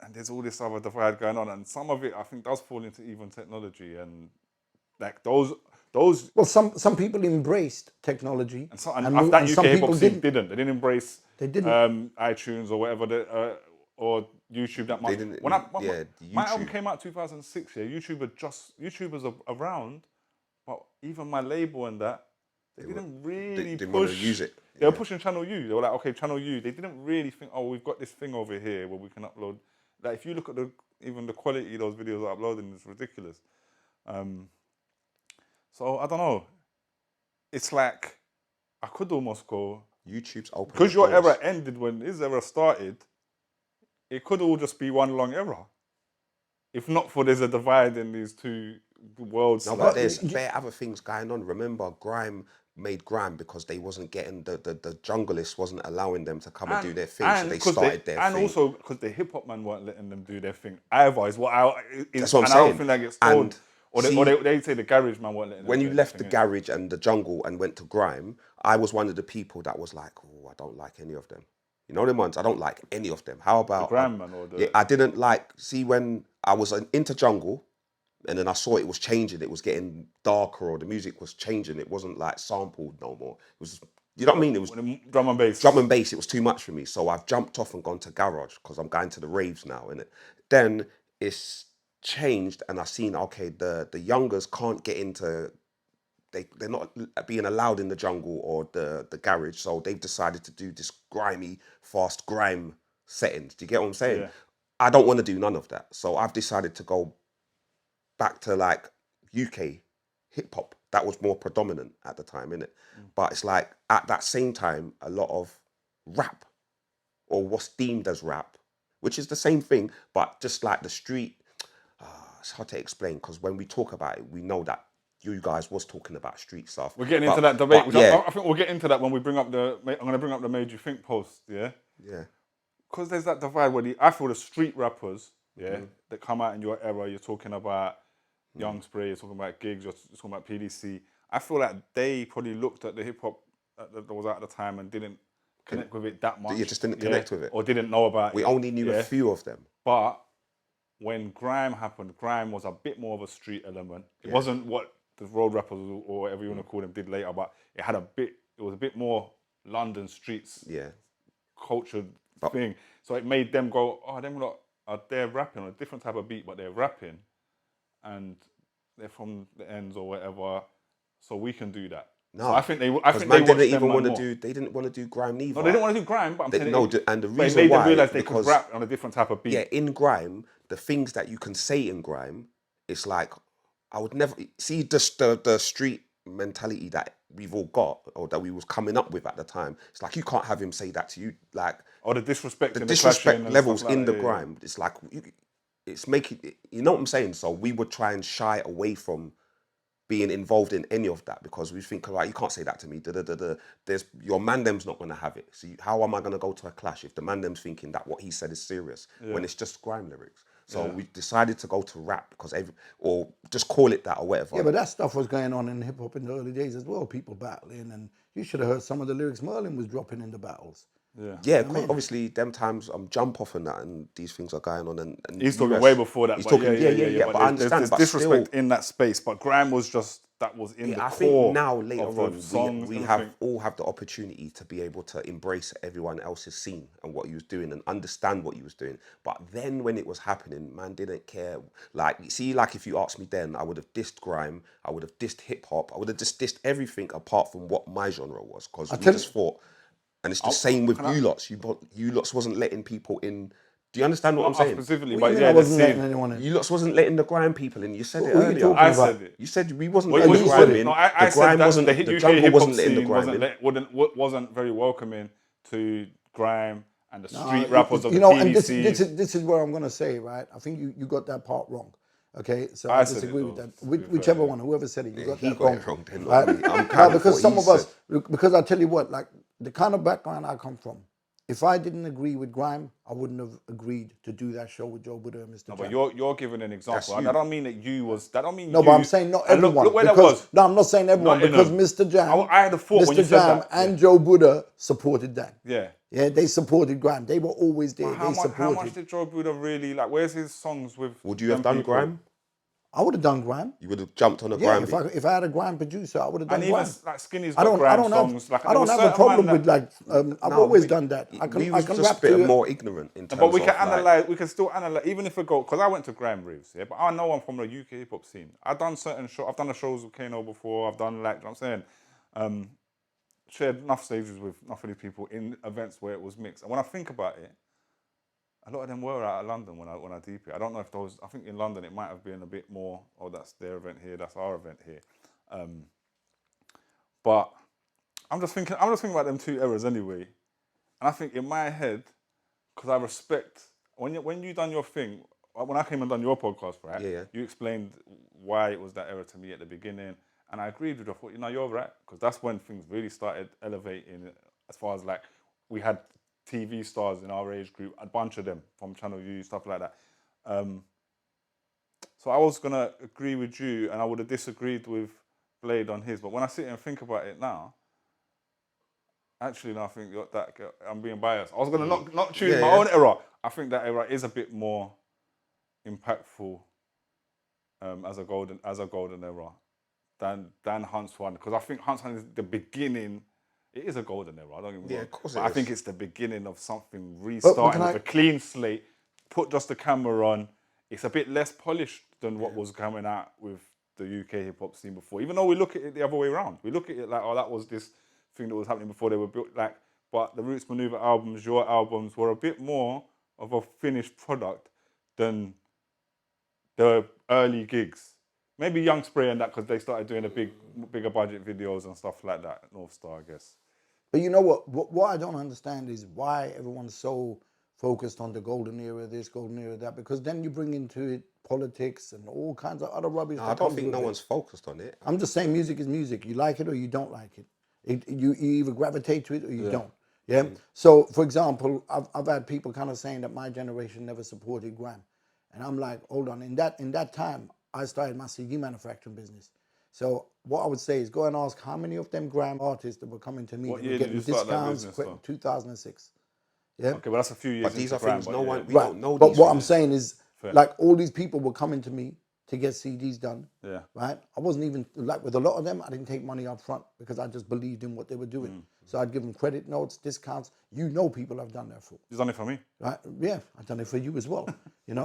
And there's all this other divide going on and some of it I think does fall into even technology and like those. Well, some people embraced technology, and that UK hip hop scene didn't. They didn't embrace. They didn't. iTunes or whatever, or YouTube that much. My album came out 2006. Yeah, YouTube was around, but even my label and that they didn't really didn't push. Want to use it. They were pushing Channel U. They were like, okay, Channel U. They didn't really think, oh, we've got this thing over here where we can upload. Like if you look at even the quality of those videos are uploading, it's ridiculous. So I don't know. It's like I could almost go YouTube's open. Because your doors. era ended when his era started, it could all just be one long era. If not for there's a divide in these two worlds. No, but there's bare other things going on. Remember, Grime made Grime because they wasn't getting the junglists wasn't allowing them to come and do their thing, so they started their thing. And also because the hip hop man weren't letting them do their thing either. Is what I is, That's what I'm and saying. I don't think that gets told. And or they say the garage man weren't letting them. When do you their left thing, the garage and the jungle and went to Grime, I was one of the people that was like, oh, I don't like any of them. You know them ones? I don't like any of them. How about the Grime man or the? Yeah, I didn't like. See, when I was into jungle, and then I saw it was changing. It was getting darker, or the music was changing. It wasn't like sampled no more. It was, you know what I mean? It was drum and bass. Drum and bass. It was too much for me, so I've jumped off and gone to garage because I'm going to the raves now. And then it's changed, and I've seen okay, the youngers can't get into. They're not being allowed in the jungle or the garage, so they've decided to do this grimy, fast grime settings. Do you get what I'm saying? Yeah. I don't want to do none of that, so I've decided to go back to like UK hip hop. That was more predominant at the time, innit? But it's like at that same time, a lot of rap, or what's deemed as rap, which is the same thing, but just like the street. It's hard to explain because when we talk about it, we know that you guys was talking about street stuff. We're getting into that debate. Yeah. I think we'll get into that when we bring up the. I'm going to bring up the Made You Think post. Yeah. Yeah. Because there's that divide where I feel the street rappers, that come out in your era. You're talking about Young Spray. You're talking about Gigs. You're talking about PDC. I feel like they probably looked at the hip hop that was out at the time and didn't connect with it that much. You just didn't connect with it, or didn't know about it. We only knew a few of them. But when Grime happened, Grime was a bit more of a street element. It wasn't what the road rappers or whatever you want to call them did later, but it was a bit more London streets culture thing. So it made them go, oh, them lot they're rapping on a different type of beat, but they're rapping and they're from the ends or whatever, so we can do that. No, so I think they didn't want to do Grime neither. No, they didn't want to do Grime, but I'm saying and the reason it made why them realise they could rap on a different type of beat. Yeah, in Grime, the things that you can say in Grime, it's like I would never see just the street mentality that we've all got or that we was coming up with at the time. It's like you can't have him say that to you, like or the disrespect levels in the Grime. It's like it's making, you know what I'm saying. So we would try and shy away from being involved in any of that because we think, right, you can't say that to me. There's your mandem's not going to have it. So how am I going to go to a clash if the mandem's thinking that what he said is serious when it's just Grime lyrics? So we decided to go to rap because or just call it that or whatever. Yeah, but that stuff was going on in hip hop in the early days as well. People battling, and you should have heard some of the lyrics Merlin was dropping in the battles. Yeah, obviously them times jump off and that, and these things are going on. And he's talking way before that. He's talking, But I understand. There's disrespect in that space, but Grime was just that was in the core. I think now later on songs, we all have the opportunity to be able to embrace everyone else's scene and what he was doing and understand what he was doing. But then when it was happening, man didn't care. Like if you asked me then, I would have dissed Grime, I would have dissed hip hop, I would have just dissed everything apart from what my genre was because we just thought. And it's the same with you lots. You lots wasn't letting people in. Do you understand what I'm saying? Specifically, What but I wasn't letting anyone in. You lots wasn't letting the Grime people in. You said it Who are you earlier. talking I about? said it. You said we wasn't letting the Grime in. No, I the Grime said that wasn't. the The UK jungle hip hop wasn't letting the scene Grime in. wasn't very welcoming to Grime and the street rappers of the and PDC. this is where I'm going to say, right? I think you got that part wrong. Okay, so I disagree with that. Whichever one, whoever said it, you got that wrong. It wrong then, Right? I'm kind of because some what of he us, because I tell you what, like the kind of background I come from, if I didn't agree with Grime, I wouldn't have agreed to do that show with Joe Buddha and Mr. No, Jam. but you're giving an example. That don't mean that you was. That don't mean no, but I'm saying not everyone. Look where that because, was. No, I'm not saying everyone because Mr. Jam, I had a thought when you Mr. said Jam that. and Joe Buddha supported that. Yeah. Yeah, they supported Grime. They were always there. How supported. much did Joe Buddha really like? Where's his songs with? Would you have done people? Grime? I would have done Grime. You would have jumped on a Yeah, Grime. if I had a Grime producer, I would have done And Grime. even like Skinny's got Grime songs. I don't have a problem with I've always done that. I can was just rap a bit to more ignorant in terms but we of can analyze. We can still analyze, even if we go. Because I went to Grime raves, but I know I'm from the UK hip hop scene. I've done certain shows. I've done the shows with Kano before. I've done like, you know what I'm saying, shared enough stages with enough of these people in events where it was mixed. And when I think about it, a lot of them were out of London when I deep it. I don't know if those. I think in London it might have been a bit more. Oh, that's their event here. That's our event here. But I'm just thinking about them two eras anyway. And I think in my head, because I respect, when you done your thing, when I came and done your podcast, right? Yeah. You explained why it was that era to me at the beginning. And I agreed with you. I thought, you're right. Because that's when things really started elevating as far as like, we had TV stars in our age group, a bunch of them from Channel U, stuff like that. So I was going to agree with you and I would have disagreed with Blade on his. But when I sit and think about it now, actually, no, I think I'm being biased. I was going to not choose my own era. I think that era is a bit more impactful as a golden era than Hunt's one, because I think Hunt's one is the beginning. It is a golden era. I don't get me wrong. Of course but it I is. think it's the beginning of something restarting with a clean slate. Put just the camera on. It's a bit less polished than what was coming out with the UK hip hop scene before. Even though we look at it the other way around, we look at it like, oh, that was this thing that was happening before they were built. Like, but the Roots Maneuver albums, your albums, were a bit more of a finished product than the early gigs. Maybe Young Spray and that, because they started doing bigger budget videos and stuff like that. North Star, I guess. But you know what I don't understand is why everyone's so focused on the golden era, this golden era, that, because then you bring into it politics and all kinds of other rubbish. No, I don't think no one's focused on it. I'm just saying music is music. You like it or you don't like it. You either gravitate to it or you don't. Yeah. So, for example, I've had people kind of saying that my generation never supported Grime, and I'm like, hold on. In that time, I started my CD manufacturing business. So what I would say is go and ask how many of them Grime artists that were coming to me What that year were did getting you start that discounts. business, though? 2006. Yeah. Okay, but that's a few years. But these into are things Grime, no one, we Right. don't know But these what things. I'm saying is, Fair. like, all these people were coming to me to get CDs done. Yeah. Right. I wasn't even, like, with a lot of them, I didn't take money up front because I just believed in what they were doing. So I'd give them credit notes, discounts. People I've done that for. You've done it for me. Right? Yeah, I've done it for you as well.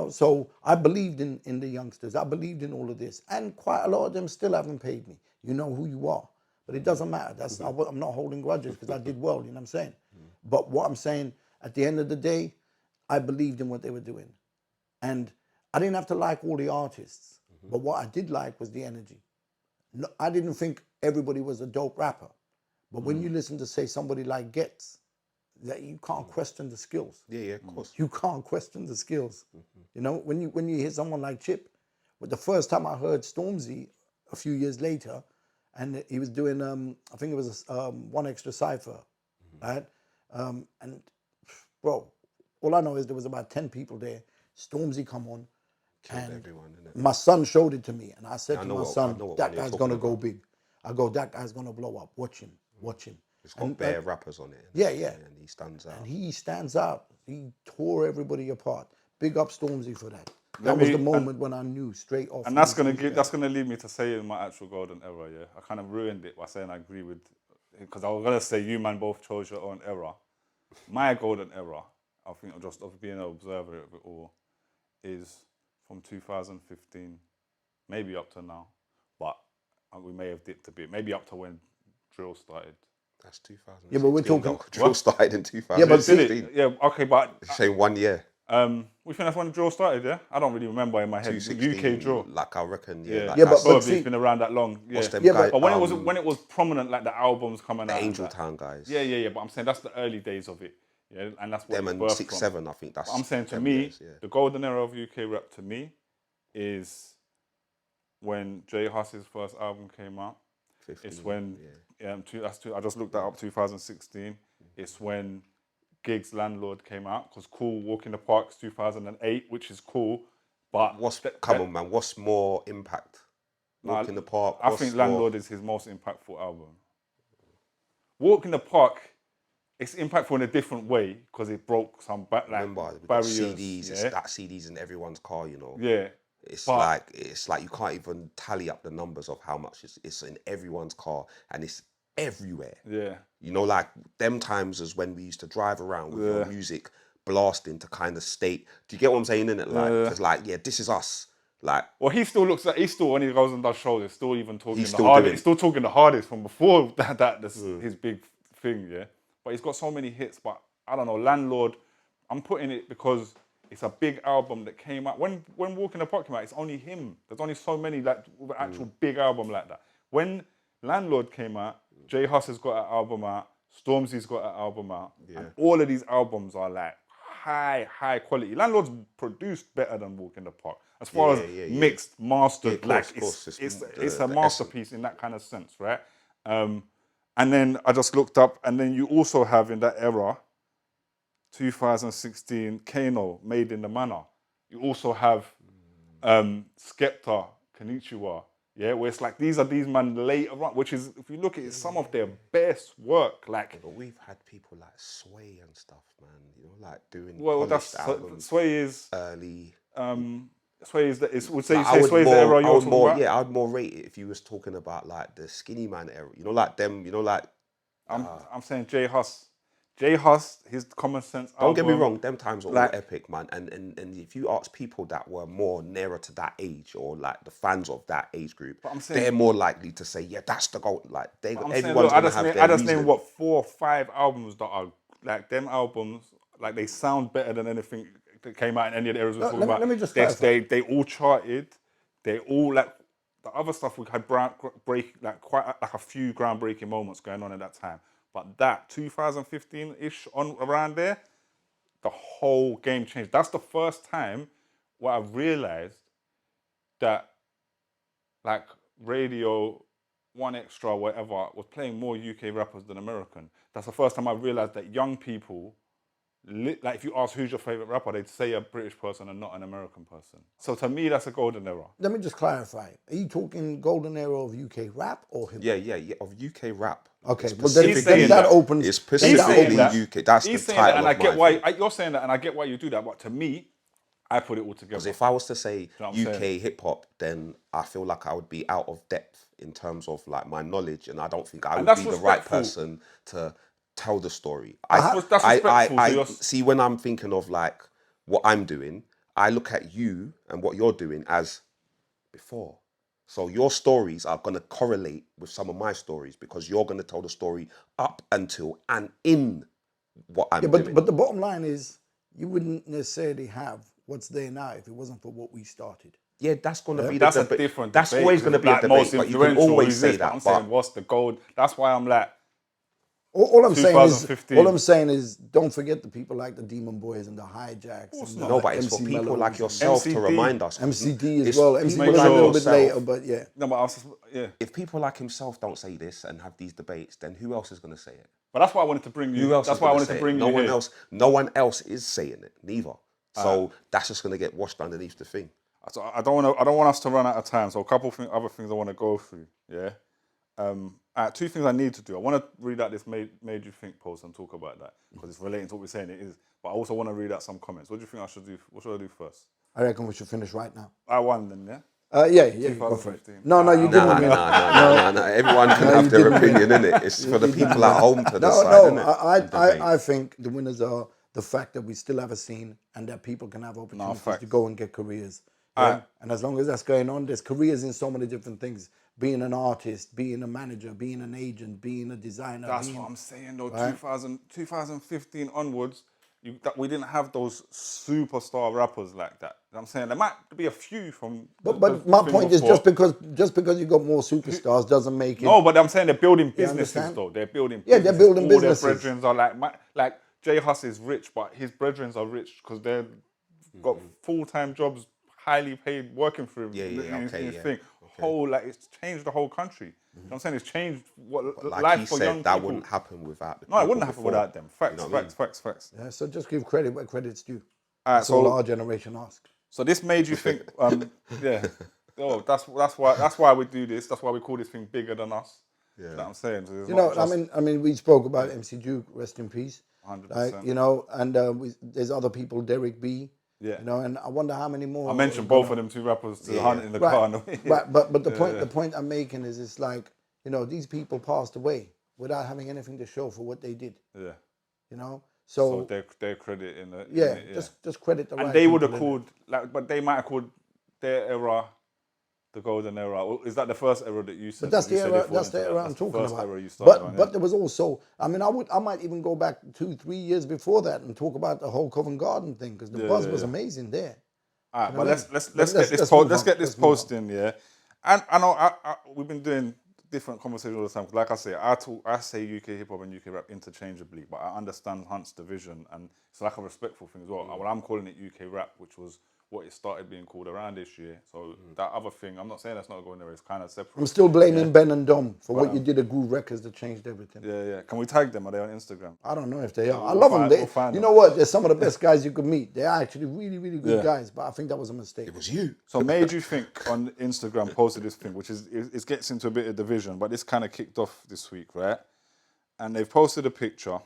So I believed in the youngsters. I believed in all of this, and quite a lot of them still haven't paid me. You know who you are, but it doesn't matter. I'm not holding grudges because I did well. You know what I'm saying? But what I'm saying, at the end of the day, I believed in what they were doing, and I didn't have to like all the artists. But what I did like was the energy. No, I didn't think everybody was a dope rapper, but when you listen to, say, somebody like Getz, that you can't question the skills. Yeah, of course. You can't question the skills. When you hear someone like Chip, but the first time I heard Stormzy a few years later, and he was doing, I think it was One Extra Cypher, right? And bro, all I know is there was about 10 people there. Stormzy come on, Killed and everyone, innit? my son showed it to me, and I said I to know my what- I son, know what that one you're guy's talking gonna go about. big. I go, that guy's gonna blow up. Watch him. It's got bare rappers on it. Yeah. And he stands out. And he stands out. He tore everybody apart. Big up Stormzy for that. That was the moment when I knew straight off. And that's gonna lead me to say in my actual golden era. Yeah, I kind of ruined it by saying I agree with, because I was gonna say you man both chose your own era. My golden era, I think, just of being an observer of it all, is from 2015, maybe up to now, but we may have dipped a bit. Maybe up to when drill started. That's 2000. Yeah, but we're talking- Drill started in 2016. Yeah, but Did it? Yeah, okay, but Saying 1 year. we think that's when drill started. Yeah, I don't really remember in my head. 216, UK drill. like I reckon, Yeah, like Yeah, but that's probably see- it's been around that long. Yeah, what's them Yeah, guys, but when it was prominent, like the albums coming out. Angel and that. Town guys. Yeah. But I'm saying that's the early days of it. Yeah, and that's what Them it's and birthed 6-7, I think that's. from. I'm saying to them me, years, yeah. the golden era of UK rap to me is when J Huss's first album came out. 15, It's when yeah. I just looked that up. 2016. It's when Giggs Landlord came out, because Cool Walk in the Park's 2008, which is cool. But Come on, man. What's more impact? Walk in the Park. I think Landlord is his most impactful album. Walk in the Park, it's impactful in a different way because it broke some Remember, we've got barriers. CDs. Yeah? It's that CDs in everyone's car, you know. Yeah. It's But- like you can't even tally up the numbers of how much it's in everyone's car, and it's everywhere. Yeah. You know, like them times is when we used to drive around with your music blasting to kind of state. Do you get what I'm saying? In it, like, it's like, yeah, this is us. Like, Well, he still looks like, when he goes and does shows, he's still even talking He's the still hardest. doing- He's still talking the hardest from before that's his big thing, yeah. But he's got so many hits. But I don't know, Landlord, I'm putting it because it's a big album that came out. When Walk in the Park came out, it's only him. There's only so many like with an actual big album like that. When Landlord came out, J Hus has got an album out. Stormzy's got an album out. And all of these albums are like high quality. Landlord's produced better than Walk in the Park. As far as mixed, mastered, it's a masterpiece in that kind of sense, right? And then I just looked up, and then you also have in that era, 2016, Kano, Made in the Manor. You also have Skepta, Konnichiwa, where it's like these man later on, which is, if you look at it, some of their best work. Like, but we've had people like Sway and stuff, man. You know, like doing that's albums. Sway is early. Sway is the, would say, Like, Sway's the era you're talking about? Yeah, I'd more rate it if you was talking about like the Skinny Man era. You know, like them. You know, like I'm saying J Hus. J Hus, his Common Sense album. Don't get me wrong, them times are all epic, man. And if you ask people that were more nearer to that age, or like the fans of that age group, they're more likely to say, yeah, that's the goal. Like everyone's gonna have their I just reason. named what 4 or 5 albums that are like them albums. Like they sound better than anything that came out in any of the eras we're talking about. Let me just they all charted. They all like the other stuff. We had quite a few groundbreaking moments going on at that time. But that 2015-ish on around there, the whole game changed. That's the first time where I realized that like Radio 1Extra, whatever, was playing more UK rappers than American. That's the first time I realized that young people, like if you ask who's your favorite rapper, they'd say a British person and not an American person. So to me, that's a golden era. Let me just clarify. Are you talking golden era of UK rap or hip hop? Yeah, of UK rap. Okay, well then that opens. It's specifically UK. That's the title. And I get why you're saying that, and I get why you do that. But to me, I put it all together. Because if I was to say UK hip hop, then I feel like I would be out of depth in terms of like my knowledge, and I don't think I would be the right person to tell the story. I see when I'm thinking of like what I'm doing, I look at you and what you're doing as before. So your stories are going to correlate with some of my stories because you're going to tell the story up until and in what I'm doing. But the bottom line is you wouldn't necessarily have what's there now if it wasn't for what we started. Yeah, that's going to be that's the debate. A different that's debate. Always going to be a debate, but you can always say that. I'm saying what's the gold? That's why I'm like, all I'm saying is don't forget the people like the Demon Boys and the Hijacks. And no, but it's for people like yourself to remind us. MCD as well. MCD was a little bit later, but yeah. No, but if people like himself don't say this and have these debates, then who else is going to say it? But that's why I wanted to bring you. That's why I wanted to bring you. No one else is saying it. Neither. So that's just going to get washed underneath the thing. So I don't want us to run out of time. So a couple of other things I want to go through. Yeah. 2 things I need to do. I want to read out this made you think post and talk about that because it's relating to what we're saying. It is, but I also want to read out some comments. What do you think I should do? What should I do first? I reckon we should finish right now. I won then, yeah. Yeah. Go for it. No, you didn't win. No. Everyone can have their opinion, innit? It's for the people at home to decide. No. I think the winners are the fact that we still have a scene and that people can have opportunities to go and get careers. Yeah? And as long as that's going on, there's careers in so many different things. Being an artist, being a manager, being an agent, being a designer. That's what I'm saying though. Right? 2015 onwards, we didn't have those superstar rappers like that. You know what I'm saying there might be a few from. But my point is just because you got more superstars doesn't make it. No, but I'm saying they're building businesses though. They're building. Yeah, they're building businesses. All their brethren are like J Hus is rich, but his brethren are rich because they've got full-time jobs, highly paid, working for him. Thing. It's changed the whole country. You know what I'm saying? It's changed life for young people. That wouldn't happen without them. No, it wouldn't happen without them. Facts. Yeah, so just give credit where credit's due. That's all our generation asks. So this made you think, Oh, that's why we do this. That's why we call this thing bigger than us. Yeah. You know what I'm saying? So I mean, we spoke about MC Duke, rest in peace. 100%. And there's other people, Derek B. Yeah. And I wonder how many more. I mentioned both of them 2 rappers to Hunt in the car. Right, but the point I'm making is it's like, these people passed away without having anything to show for what they did. Yeah. So their credit in it. Just credit the right. And they would have called but they might have called their era the golden era. Is that the first era that you said? But that's the era. That's the era I'm talking about. Era you started but there was also. I mean, I might even go back 2-3 years before that and talk about the whole Covent Garden thing because the buzz was amazing there. All right, but let's get this post in, yeah. And I know we've been doing different conversations all the time. 'Cause like I say, I say UK hip hop and UK rap interchangeably, but I understand Hunt's division, and it's like a respectful thing as well. Well, I'm calling it UK rap, which was what it started being called around this year. So that other thing, I'm not saying that's not going there. It's kind of separate. I'm still blaming Ben and Dom for what you did at Groove Records that changed everything. Yeah. Can we tag them? Are they on Instagram? I don't know if they are. I love them. You know what? They're some of the best guys you could meet. They're actually really, really good guys. But I think that was a mistake. It was you. So Made You Think on Instagram posted this thing, which is it gets into a bit of division, but this kind of kicked off this week, right? And they've posted a picture,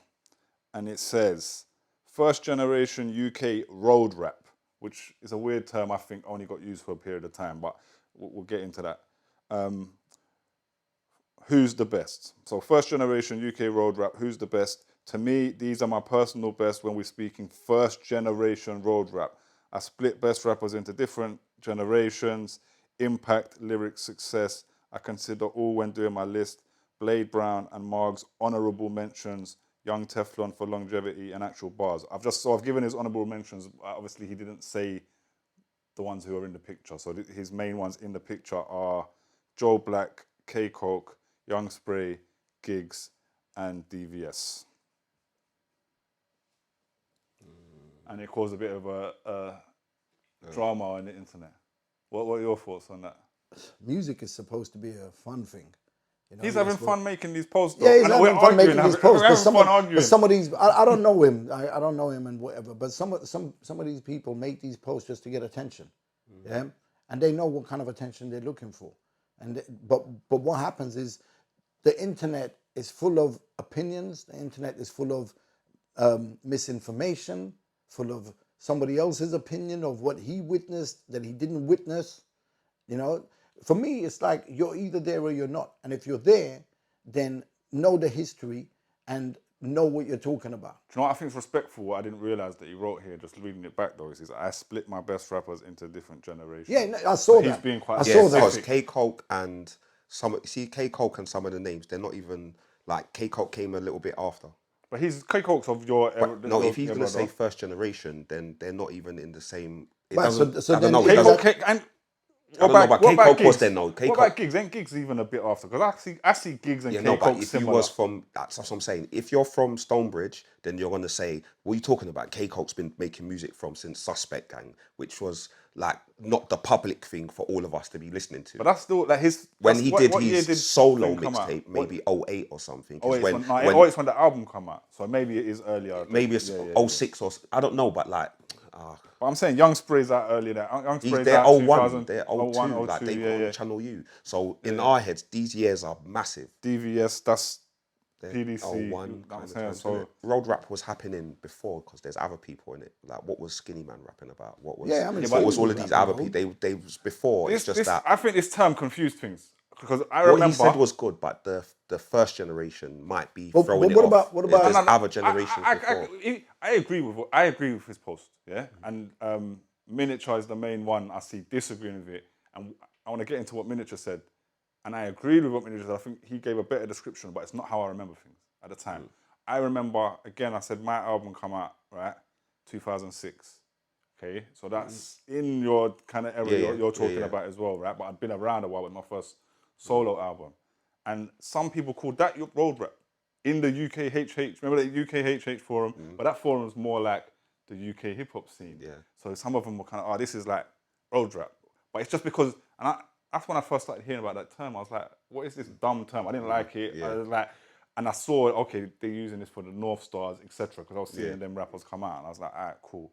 and it says, "First generation UK road rap," which is a weird term I think only got used for a period of time, but we'll get into that. Who's the best? So first generation UK road rap, who's the best? To me, these are my personal best when we're speaking first generation road rap. I split best rappers into different generations, impact, lyrics, success. I consider all when doing my list. Blade Brown and Marg's honourable mentions, Young Teflon for longevity and actual bars. I've given his honourable mentions. Obviously, he didn't say the ones who are in the picture. So his main ones in the picture are Joe Black, K Coke, Young Spray, Gigs, and DVS. And it caused a bit of a drama on the internet. What are your thoughts on that? Music is supposed to be a fun thing. You know, he's having fun making these posts. Yeah, he's having fun making these posts. But some of these, I don't know him. I don't know him and whatever. But some of these people make these posts just to get attention. Yeah, and they know what kind of attention they're looking for. But what happens is the internet is full of opinions. The internet is full of misinformation, full of somebody else's opinion of what he witnessed that he didn't witness. You know. For me, it's like you're either there or you're not. And if you're there, then know the history and know what you're talking about. Do you know what I think is respectful? What I didn't realise that he wrote here, just reading it back though, is I split my best rappers into different generations. Yeah, I saw that. He's being quite I saw that. Because K Coke and K Coke and some of the names, they're not even like K Coke came a little bit after. But he's K Coke's of your era. No, if he's going to say first generation, then they're not even in the same. It Right, doesn't. so I don't know. then and I don't know, but K Coke was there. No, what about Gigs? Ain't Gigs even a bit after? Because I see Gigs and K Coke but if similar. you was from, that's what I'm saying. If you're from Stonebridge, then you're going to say, what are you talking about? K Coke's been making music from since Suspect Gang, which was like not the public thing for all of us to be listening to. But that's still like his. When he did his solo mixtape, maybe 08 or something. Oh, it's when the album come out. So maybe it is earlier. Maybe it's 06 or I don't know, but like. But I'm saying Young Spray's out earlier. They're 01, they're 02, like they go on Channel U. So in our heads, these years are massive. DVS, that's They're PDC. 01 kind of time, so road rap was happening before because there's other people in it. Like what was Skinny Man rapping about? What was what was all of these other people? They was before. It's just that I think this term confused things because I what remember he said was good, but the first generation might be But throwing what it about- off. what about- There's other generations before. I agree with his post, yeah. And Miniature is the main one I see disagreeing with it, and I want to get into what Miniature said, and I agreed with what Miniature said. I think he gave a better description, but it's not how I remember things at the time. I remember again. I said my album come out right 2006. Okay, so that's in your kind of era you're talking about as well, right? But I'd been around a while with my first solo album, and some people call that your road rap in the UKHH. Remember the UKHH forum? But that forum is more like the UK hip hop scene. Yeah. So some of them were kind of, this is like road rap. But it's just because, that's when I first started hearing about that term. I was like, what is this dumb term? I didn't like it. Yeah. I was like, and I saw, okay, they're using this for the North Stars, etc. Because I was seeing them rappers come out, and I was like, all right, cool.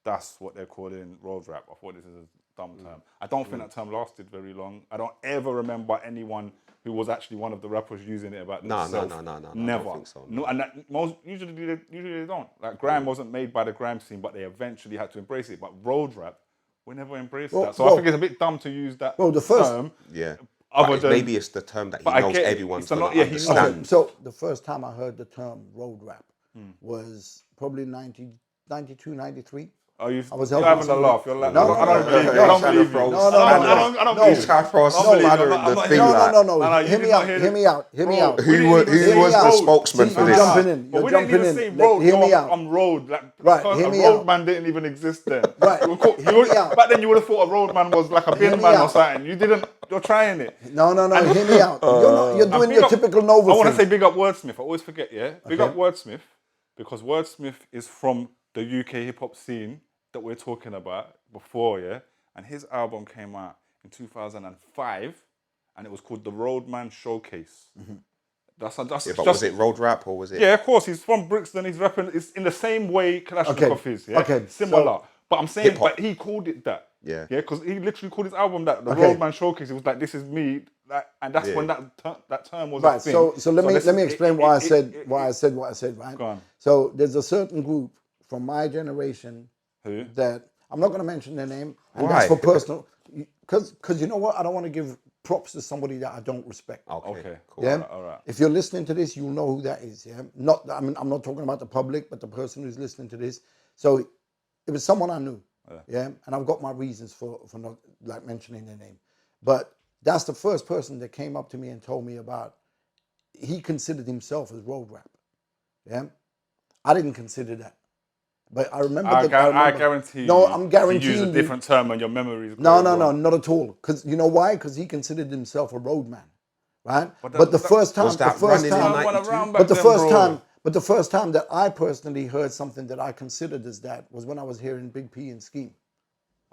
That's what they're calling road rap. I thought this is a dumb term. I don't think that term lasted very long. I don't ever remember anyone who was actually one of the rappers using it about themselves. No. I Never. don't think so, no. And usually they don't. Like Grime wasn't made by the Grime scene, but they eventually had to embrace it. But road rap, we never embraced that. So I think it's a bit dumb to use that term. Yeah. Other maybe it's the term that he knows everyone's going to understand. So the first time I heard the term road rap was probably 92, 93. You're I was having a laugh. You're like, No, I don't believe you. I don't believe you. No. I don't believe you. Hear me out. Who was the spokesman for this? But we didn't even say road. Hear me out. I'm road. Right, a hear me out. roadman didn't even exist then. Right, hear me out. Back then you would have thought a roadman was like a bin man or something. You didn't. You're trying it. No, hear me out. You're doing your typical Nova I want to thing. say big up Wordsmith. I always forget, yeah? Big Okay. up Wordsmith, because Wordsmith is from the UK hip-hop scene that we're talking about before, yeah? And his album came out in 2005, and it was called The Roadman Showcase. That's Yeah, just was it road rap or was it? Yeah, of course. He's from Brixton. He's rapping. It's in the same way Kalashnikov is. Yeah, okay, similar. so- but I'm saying, Hip-hop. but he called it that. Yeah. Yeah, because he literally called his album that. The Okay. Roadman Showcase. It was like, this is me. Like, and that's when that term was a Right. thing. So let me explain why I said what I said. Right. Go on. So there's a certain group from my generation Who? that I'm not going to mention their name, and Why? that's for personal. Because you know what, I don't want to give props to somebody that I don't respect. Okay. Cool. Yeah. All right. If you're listening to this, you'll know who that is. Yeah. Not. I mean, I'm not talking about the public, but the person who's listening to this. So it was someone I knew. Yeah. And I've got my reasons for not like mentioning their name, but that's the first person that came up to me and told me about. He considered himself as road rap. Yeah. I didn't consider that. But I remember I guarantee No, you. I'm guaranteeing you use a you- different term and your memory is No, going wrong. not at all. Because you know why? Because he considered himself a roadman, right? But But the that- first time, Was that running in I 92? went around back but the then, first bro. time, but the first time that I personally heard something that I considered as that was when I was hearing Big P and Scheme.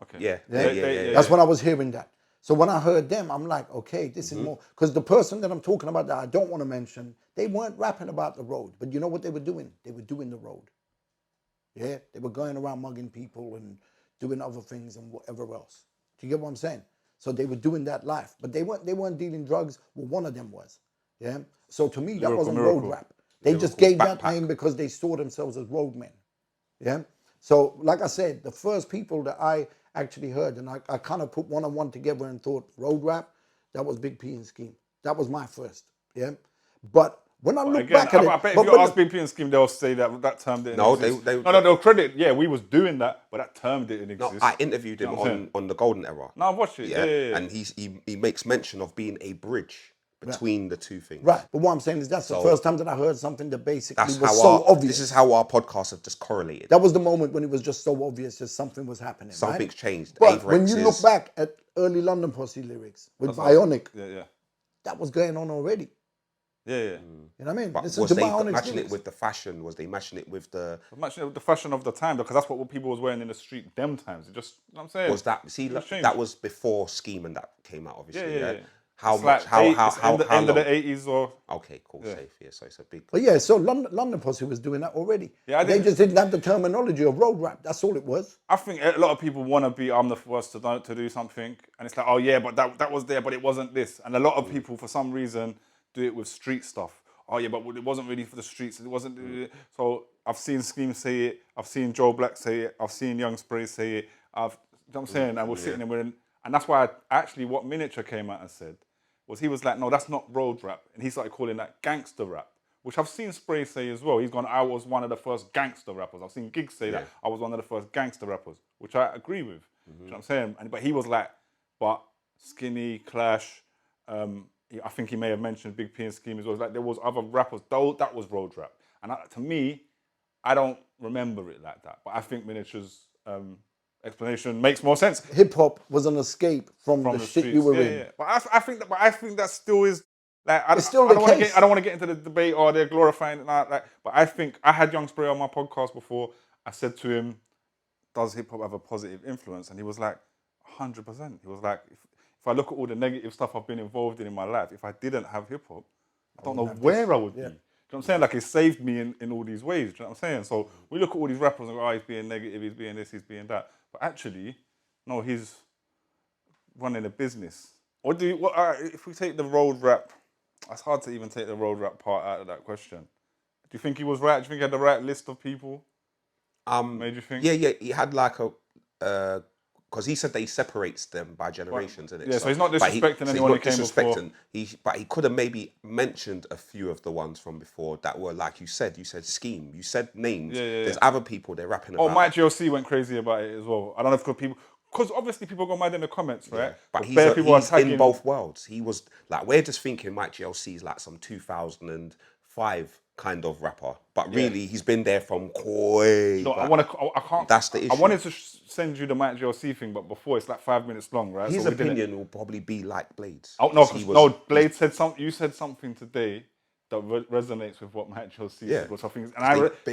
Okay. Yeah. That's when I was hearing that. So when I heard them, I'm like, okay, this is more. Because the person that I'm talking about that I don't want to mention, they weren't rapping about the road. But you know what they were doing? They were doing the road. Yeah, they were going around mugging people and doing other things and whatever else. Do you get what I'm saying? So they were doing that life, but they weren't dealing drugs. Well, one of them was. Yeah. So to me, that Lyrical wasn't Miracle. road rap. They just gave that name because they saw themselves as roadmen. Yeah. So like I said, the first people that I actually heard, and I kind of put one on one together and thought road rap, that was Big P and Scheme. That was my first. Yeah. But when I look back at it, I bet if you ask Big P and Scheme, they'll say that term didn't exist. They'll credit. Yeah, we was doing that, but that term didn't exist. No, I interviewed him on the Golden Era. No, I've watched it. Yeah. And he makes mention of being a bridge between the two things. right. But what I'm saying is that's the first time that I heard something that basically That's was how so obvious. This is how our podcasts have just correlated. That was the moment when it was just so obvious that something was happening. Something's right? changed. But when you Averex's- look back at early London Posse lyrics with Bionic, Yeah. that was going on already. Yeah. You know what I mean? But Listen was to they Bionic's matching it lyrics. with the fashion? Was they matching it with the? Matching the fashion of the time, because that's what people was wearing in the street them times. It just, you know what I'm saying? Was that? See, It's changed. that was before Scheme and that came out, obviously. Yeah. How It's much? like How end long? of the 80s or Okay, cool, safe. Yeah, so it's a big. But yeah, so London Posse was doing that already. Yeah, they just didn't have the terminology of road rap. That's all it was. I think a lot of people want to be I'm the first to do something, and it's like, oh yeah, but that was there, but it wasn't this. And a lot of people, for some reason, do it with street stuff. Oh yeah, but it wasn't really for the streets. It wasn't. So I've seen Scheme say it. I've seen Joe Black say it. I've seen Young Spray say it. You know what I'm saying? And we're sitting there and that's why what Miniature came out and said was he was like, no, that's not road rap, and he started calling that gangster rap, which I've seen Spray say as well. He's gone, I was one of the first gangster rappers. I've seen Giggs say that I was one of the first gangster rappers, which I agree with. You know what I'm saying? But he was like, but Skinny, Clash, I think he may have mentioned Big P and Scheme as well. Like there was other rappers, though that was road rap. And to me, I don't remember it like that. But I think Miniature's explanation makes more sense. Hip hop was an escape from the shit streets. you were in. Yeah. But I think that still is like It's still the case. I don't want to get into the debate or they're glorifying it. Like, but I think I had Young Spray on my podcast before. I said to him, "Does hip hop have a positive influence?" And he was like, "100%." He was like, "If I look at all the negative stuff I've been involved in my life, if I didn't have hip hop, I don't know where I would be." Do you know what I'm saying? Like, it saved me in all these ways. Do you know what I'm saying? So we look at all these rappers and go, oh, he's being negative, he's being this, he's being that. But actually, no, he's running a business. If we take the road rap, it's hard to even take the road rap part out of that question. Do you think he was right? Do you think he had the right list of people? Made you think? Yeah, he had like a because he said that he separates them by generations, isn't it? Yeah, so he's not disrespecting anyone who came before. But he could have maybe mentioned a few of the ones from before that were like you said Scheme, you said names. There's other people they're rapping about. Oh, Mike GLC went crazy about it as well. I don't know if because obviously people go mad in the comments, right? But he's in both worlds. He was like, we're just thinking Mike GLC is like some 2004 5 kind of rapper, but really he's been there from way No, back. I can't. That's the issue. I wanted to send you the Mike GLC thing, but before it's like 5 minutes long, right? His So we didn't. opinion will probably be like Blade's. Oh, no, because Blade said something. You said something today that resonates with what Mike GLC said. Which I think,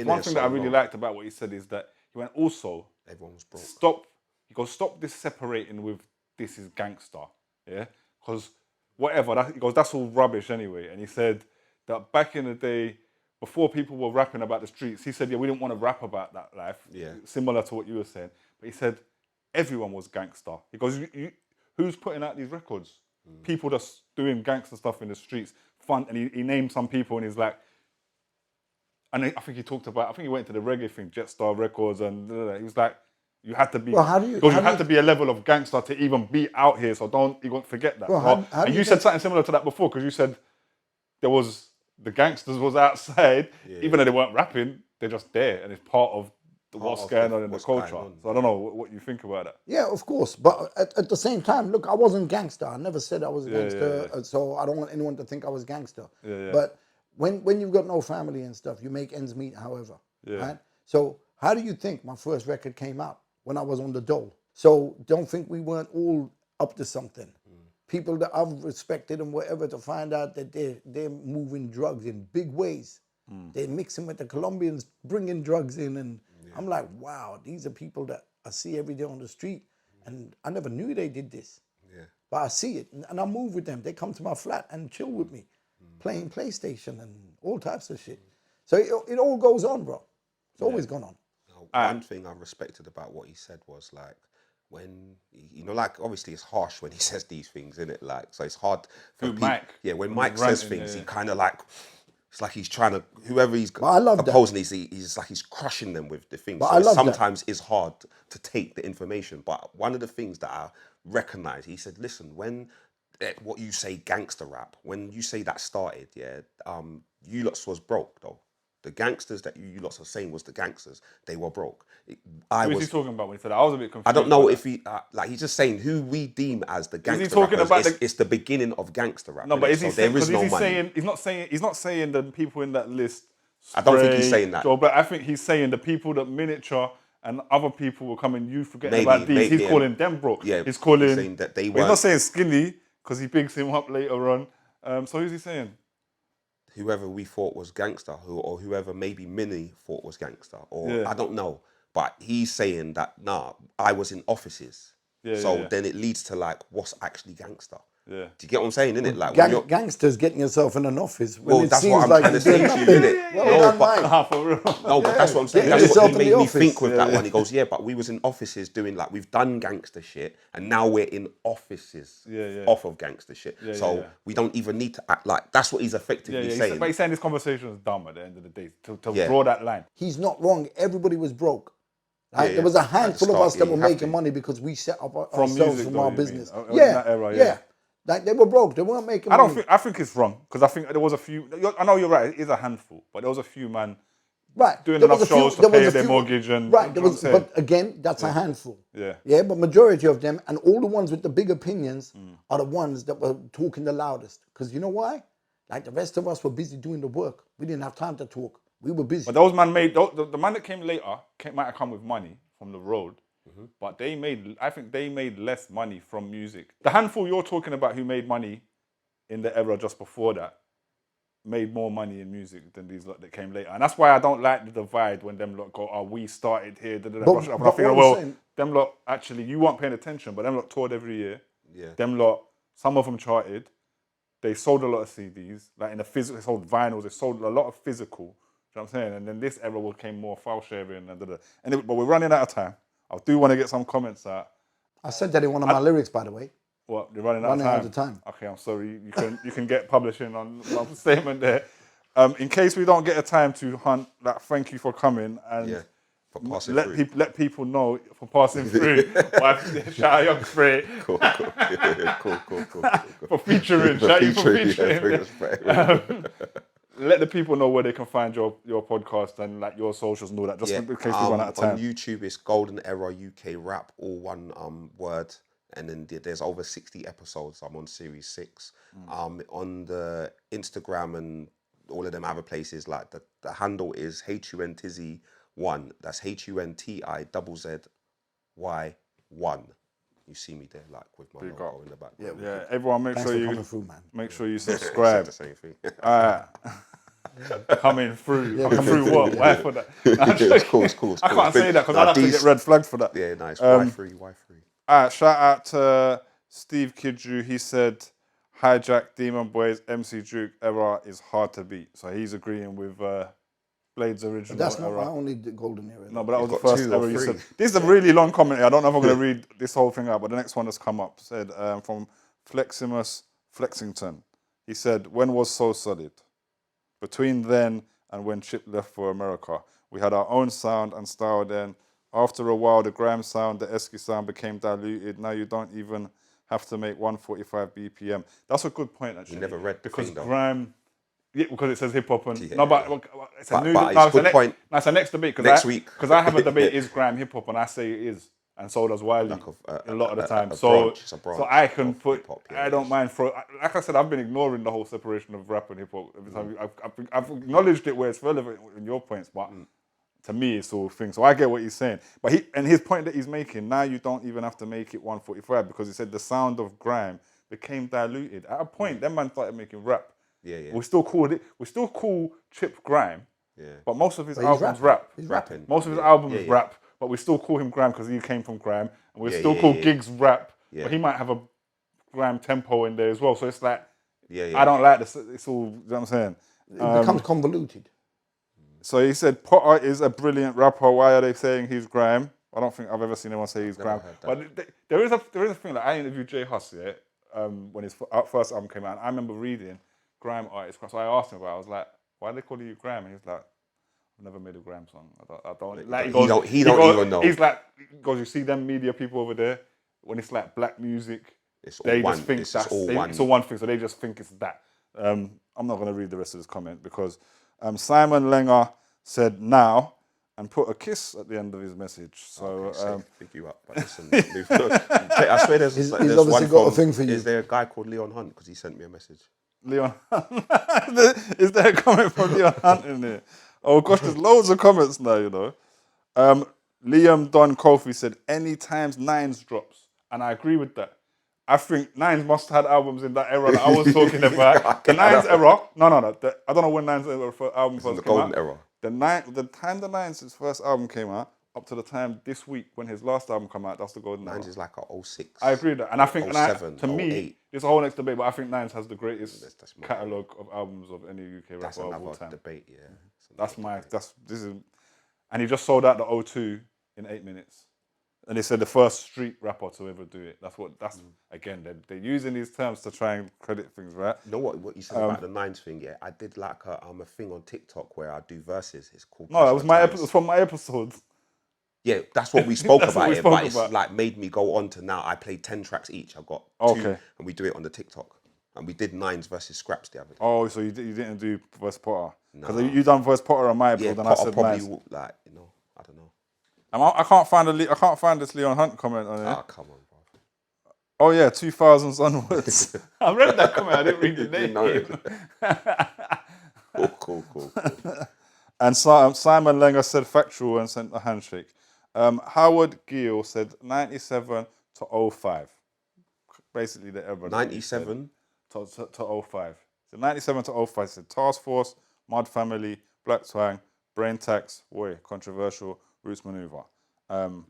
one thing that I really liked about what he said is that he went also. Everyone was broke. Stop this separating with this is gangster, yeah? Because whatever, he goes, that's all rubbish anyway. And he said that back in the day, before people were rapping about the streets, he said, yeah, we didn't want to rap about that life, similar to what you were saying. But he said, everyone was gangster. He goes, who's putting out these records? People that's doing gangster stuff in the streets, fun. And he named some people, and he's like, and I think he talked about, I think he went to the reggae thing, Jetstar Records, and he was like, you had to be, you had to be a level of gangster to even be out here, so you won't forget that. Well, and you said something similar to that before, because you said the gangsters was outside, even though they weren't rapping, they're just there, and it's part of what's going on in the culture. So I don't know what you think about that. Yeah, of course. But at the same time, look, I wasn't gangster. I never said I was a gangster, so I don't want anyone to think I was gangster. But when you've got no family and stuff, you make ends meet, however. Right? So how do you think my first record came out? When I was on the dole. So don't think we weren't all up to something. People that I've respected and whatever, to find out that they're moving drugs in big ways. They're mixing with the Colombians, bringing drugs in, and I'm like, wow, these are people that I see every day on the street, and I never knew they did this. But I see it, and I move with them. They come to my flat and chill with me, playing PlayStation and all types of shit. So it all goes on, bro. It's always gone on. One thing I respected about what he said was like, when, like obviously it's harsh when he says these things, isn't it? Like, so it's hard for people. Mike. Yeah, when Mike says things, he kind of like, it's like he's trying to, whoever he's I love opposing, he's like he's crushing them with the things. But So I love sometimes it's hard to take the information. But one of the things that I recognize, he said, listen, when what you say gangster rap, when you say that started, you lots was broke though. The gangsters that you lots are saying was the gangsters. They were broke. Who was he talking about when he said that? I was a bit confused. I don't know if he he's just saying who we deem as the gangster. Is he talking rappers. about It's the beginning of gangster rap. No, but is he saying? There is no He's money. saying he's not saying the people in that list. I don't think he's saying that. But I think he's saying the people that Miniature and other people will come and you forgetting Maybe, about these. He's calling them broke. Yeah, he's calling. He's saying that they He's not saying Skinny because he bigs him up later on. So who's he saying? Whoever we thought was gangster, or whoever maybe Minnie thought was gangster, or I don't know. But he's saying that, I was in offices. Then it leads to like, what's actually gangster? Do you get what I'm saying, innit? Like gangsters getting yourself in an office. Well, that's what I'm trying to say to you, innit? No, but that's what I'm saying. That's what he made me think with that one. He goes, but we was in offices doing like, we've done gangster shit, and now we're in offices off of gangster shit. So we don't even need to act like, that's what he's effectively saying. But he's saying this conversation is dumb at the end of the day, to draw that line. He's not wrong. Everybody was broke. Right? There was a handful of us that were making money because we set up ourselves from our business. Like they were broke. They weren't making money. I think it's wrong because I think there was a few. I know you're right. It is a handful, but there was a few man doing enough shows to pay their mortgage and but again, that's a handful. But majority of them and all the ones with the big opinions are the ones that were talking the loudest. Because you know why? Like the rest of us were busy doing the work. We didn't have time to talk. We were busy. But those man the man that came later might have come with money from the road. But I think they made less money from music. The handful you're talking about who made money in the era just before that made more money in music than these lot that came later. And that's why I don't like the divide when them lot go, we started here. Them lot, actually, you weren't paying attention, but them lot toured every year. Them lot, some of them charted. They sold a lot of CDs, like in the physical, they sold vinyls, they sold a lot of physical. You know what I'm saying? And then this era became more file sharing. Anyway, but we're running out of time. I do want to get some comments out. I said that in one of my lyrics, by the way. What? You're running out of time? Okay, I'm sorry. You can get publishing on my statement there. In case we don't get a time to Hunt, thank you for coming and for passing let people know for passing through. Shout out Young Spray. Cool. For featuring. Shout you for featuring. Let the people know where they can find your podcast and like your socials and all that, just in case we run out of time. On YouTube, it's Golden Era UK Rap, all one word. And then there's over 60 episodes. I'm on series 6. On the Instagram and all of them other places. Like the handle is Huntizzy1. That's HUNTIZZY1. You see me there, like with my logo in the background. Yeah, everyone, make Thanks sure for you coming through, man. make sure you Said subscribe. the same thing. Coming through. Yeah, coming through coming what? through, Why for that? No, I'm It's joking. cool, it's cool, it's I cool. can't It's been- say that because nah, I'd have to these- get red flagged for that. Yeah, nice. Y3. Alright, shout out to Steve Kidju. He said, Hijack, Demon Boys, MC Duke era is hard to beat. So he's agreeing with Blade's original But that's not era. my only golden era. No, but that was the got first 2 or era you 3. said. This is a really long comment here. I don't know if I'm going to read this whole thing out, but the next one that's come up said from Fleximus Flexington. He said, when was So Solid? Between then and when Chip left for America, we had our own sound and style then. After a while, the Grime sound, the Esky sound became diluted. Now you don't even have to make 145 BPM. That's a good point, actually. You never read the because thing, though. Grime, yeah, because it says hip hop and Yeah, no, but it's a new. it's a good point. No, it's a next debate Next week. because I have a debate is Grime hip hop and I say it is, and so does Wiley a lot of the time. It's So a branch I can of put. hip-hop, yeah, I don't mind for. Like I said, I've been ignoring the whole separation of rap and hip hop every time. I've acknowledged it where it's relevant in your points, but. To me, it's all things. So I get what he's saying. But his point that he's making, now you don't even have to make it 145 because he said the sound of Grime became diluted. At a point, that man started making rap. Yeah. We still call Chip Grime, but most of his albums rap. He's rapping. Most of his albums rap, but we still call him Grime because he came from Grime. And we still call Gigs rap, but he might have a Grime tempo in there as well. So it's like, I don't like this. It's all, you know what I'm saying? It becomes convoluted. So he said Potter is a brilliant rapper. Why are they saying he's Grime? I don't think I've ever seen anyone say he's Grime. But there is a thing like I interviewed Jay Huss when his first album came out. And I remember reading Grime artist. So I asked him about it. I was like, why are they calling you Grime? And he was like, I've never made a Grime song. I don't. Like, he don't even know. He's like, you see them media people over there when it's like black music. They just think it's all one thing. So they just think it's that. I'm not going to read the rest of this comment because. Simon Lenger said now and put a kiss at the end of his message. So pick you up. But listen, I swear there's He's there's obviously one got a thing for you. Is there a guy called Leon Hunt? Because he sent me a message. Leon Hunt. Is there a comment from Leon Hunt in there? Oh gosh, there's loads of comments now, you know. Liam Don Kofi said anytime Nines drops. And I agree with that. I think Nines must have had albums in that era that I was talking about. The Nines era, no. I don't know when Nines era album first came out. The golden era. The time the Nines' first album came out, up to the time this week when his last album came out, that's the golden era. Nines is like a 06. I agree with that. And I think, 07, to me, 08. it's a whole next debate, but I think Nines has the greatest catalogue of albums of any UK That's rapper of all another time. debate, yeah. And he just sold out the O2 in 8 minutes. And they said the first street rapper to ever do it. Again, they're using these terms to try and credit things, right? You know what you said about the Nines thing, yeah? I did like a thing on TikTok where I do verses. It's called No, that was my episode. From my episode. Yeah, that's what we spoke about. But it's about. like made me go on to now. I play 10 tracks each. I've got 2, and we do it on the TikTok. And we did Nines versus Scraps the other day. Oh, so you didn't do Verse Potter? No. Because you done Verse Potter on my episode, Yeah, and I said probably Nines. like, you know, I don't know. I can't find this Leon Hunt comment on it. Ah, come on, bro. Oh yeah, 2000s onwards. I read that comment. I didn't read the name. Cool. And Simon Lenger said factual and sent a handshake. Howard Gill said 97 to 05. Basically the era. 97 to 05. So 97 to 05 said Task Force, Mud Family, Black Twang, Brain Tax, controversial, Roots Maneuver. And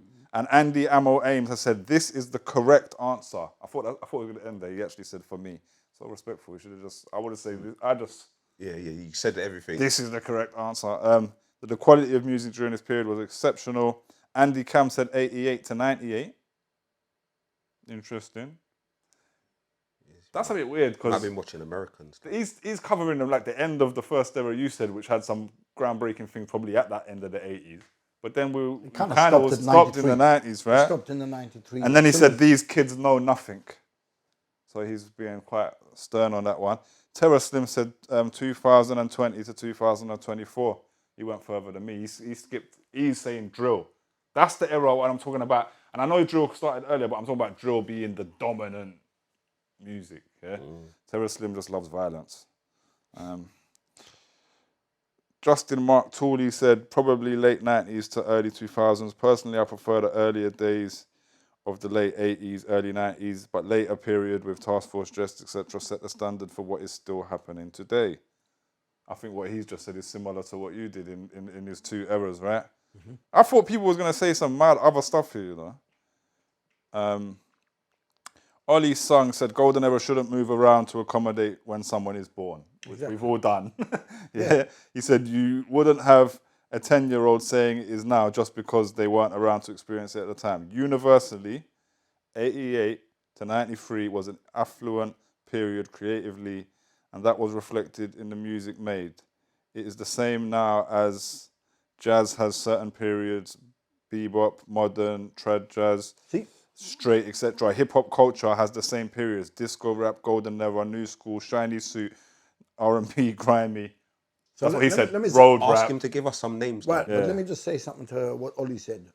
Andy Ammo Ames has said this is the correct answer. I thought we were going to end there. He actually said for me. So respectful. We should have I would have said this. Yeah, you said everything. This is the correct answer. The quality of music during this period was exceptional. Andy Cam said 88 to 98. Interesting. That's a bit weird because I've been watching Americans. He's covering them like the end of the first era you said, which had some groundbreaking thing probably at that end of the 80s. But then we kind of stopped in the 90s, right? Stopped in the 93. And then he said, these kids know nothing. So he's being quite stern on that one. Terra Slim said 2020 to 2024. He went further than me. He skipped. He's saying drill. That's the era what I'm talking about. And I know drill started earlier, but I'm talking about drill being the dominant music. Yeah. Terra Slim just loves violence. Justin Mark Tooley said probably late 90s to early 2000s. Personally, I prefer the earlier days of the late 80s, early 90s, but later period with Task Force Dressed, etc. set the standard for what is still happening today. I think what he's just said is similar to what you did in his two eras, right? Mm-hmm. I thought people was going to say some mad other stuff here, you know. Ollie Sung said Golden Era shouldn't move around to accommodate when someone is born, which we've all done. Yeah. He said you wouldn't have a 10-year-old saying it is now just because they weren't around to experience it at the time. Universally, 88 to 93 was an affluent period creatively, and that was reflected in the music made. It is the same now as jazz has certain periods, bebop, modern, trad jazz, straight, etc. Hip-hop culture has the same periods, disco, rap, golden era, new school, shiny suit, R&B, grimy. So that's what he said, road rap. Ask him to give us some names. Right, but let me just say something to what Ollie said.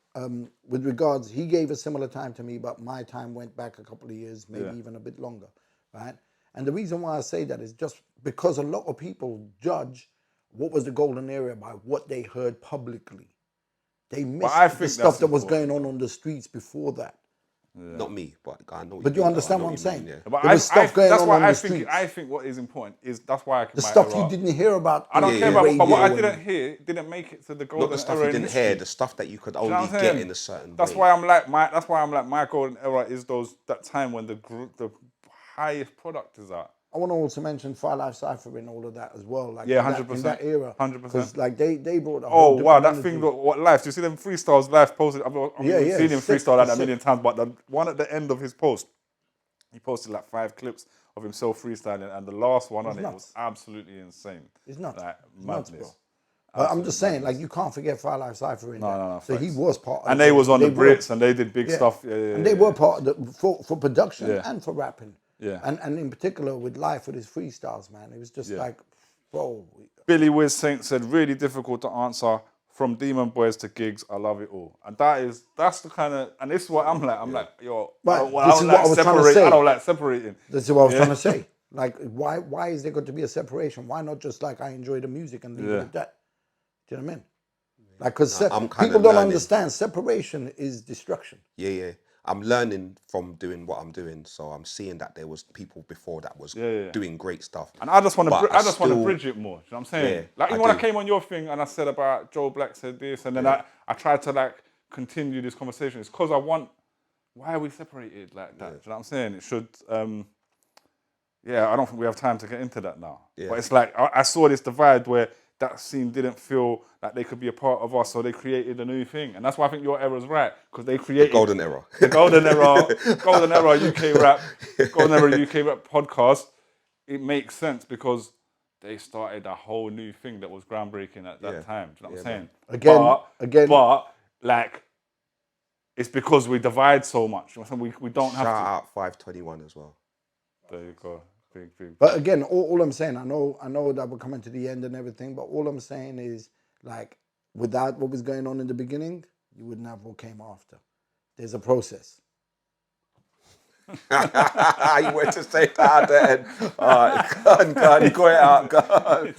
With regards, he gave a similar time to me, but my time went back a couple of years, maybe even a bit longer, right? And the reason why I say that is just because a lot of people judge what was the golden era by what they heard publicly. They missed the stuff that was going on the streets before that. Yeah. Not me, but I know. But you understand what I'm saying? Yeah. But there was stuff going on the streets. I think what is important is that's why I the stuff you didn't hear about. I don't care about, but what I didn't hear didn't make it to the golden era. Not the stuff you didn't hear, the stuff that you could only get in a certain way. That's why I'm like my golden era is that time when the highest product is out. I want to also mention Fire Life Cypher and all of that as well. Like 100%. In that era. 100%. Because like they brought a whole whole wow, that thing, what live? Do you see them freestyles live posted? I've seen him freestyle like that a million times, but the one at the end of his post, he posted like 5 clips of himself freestyling, and the last one on it was absolutely insane. It's nuts. Like, madness. Nuts, but I'm just saying, like, you can't forget Fire Life Cypher in there. No, so he was part of and they was on the Brits, and they did big stuff. And they were part of for production and for rapping. Yeah. And in particular with Life, with his freestyles, man, it was just like, bro. Billy Wiz Saint said, really difficult to answer. From Demon Boys to gigs, I love it all. And that's the kind of, and this is what I'm like, yo, right. I don't like separating. This is what I was trying to say. Like, why is there going to be a separation? Why not just like, I enjoy the music and leave it at that? Do you know what I mean? Like, because people don't understand, separation is destruction. Yeah. I'm learning from doing what I'm doing, so I'm seeing that there was people before that was doing great stuff. And I just want to bridge it more. You know what I'm saying? Yeah, like when I came on your thing and I said about Joe Black said this, and then I tried to like continue this conversation. It's because I want. Why are we separated like that? Do you know what I'm saying? It should. I don't think we have time to get into that now. Yeah. But it's like I saw this divide where that scene didn't feel like they could be a part of us, so they created a new thing. And that's why I think your era's right, because they created... The golden era. The golden era UK rap, golden era UK rap podcast. It makes sense because they started a whole new thing that was groundbreaking at that time. Do you know what I'm saying? Again. But, like, it's because we divide so much. We don't have to... Shout out 521 as well. There you go. Big. But again, all I'm saying, I know that we're coming to the end and everything, but all I'm saying is, like, without what was going on in the beginning, you wouldn't have what came after. There's a process. You went to say that then. All right, go on, you got it out, go on.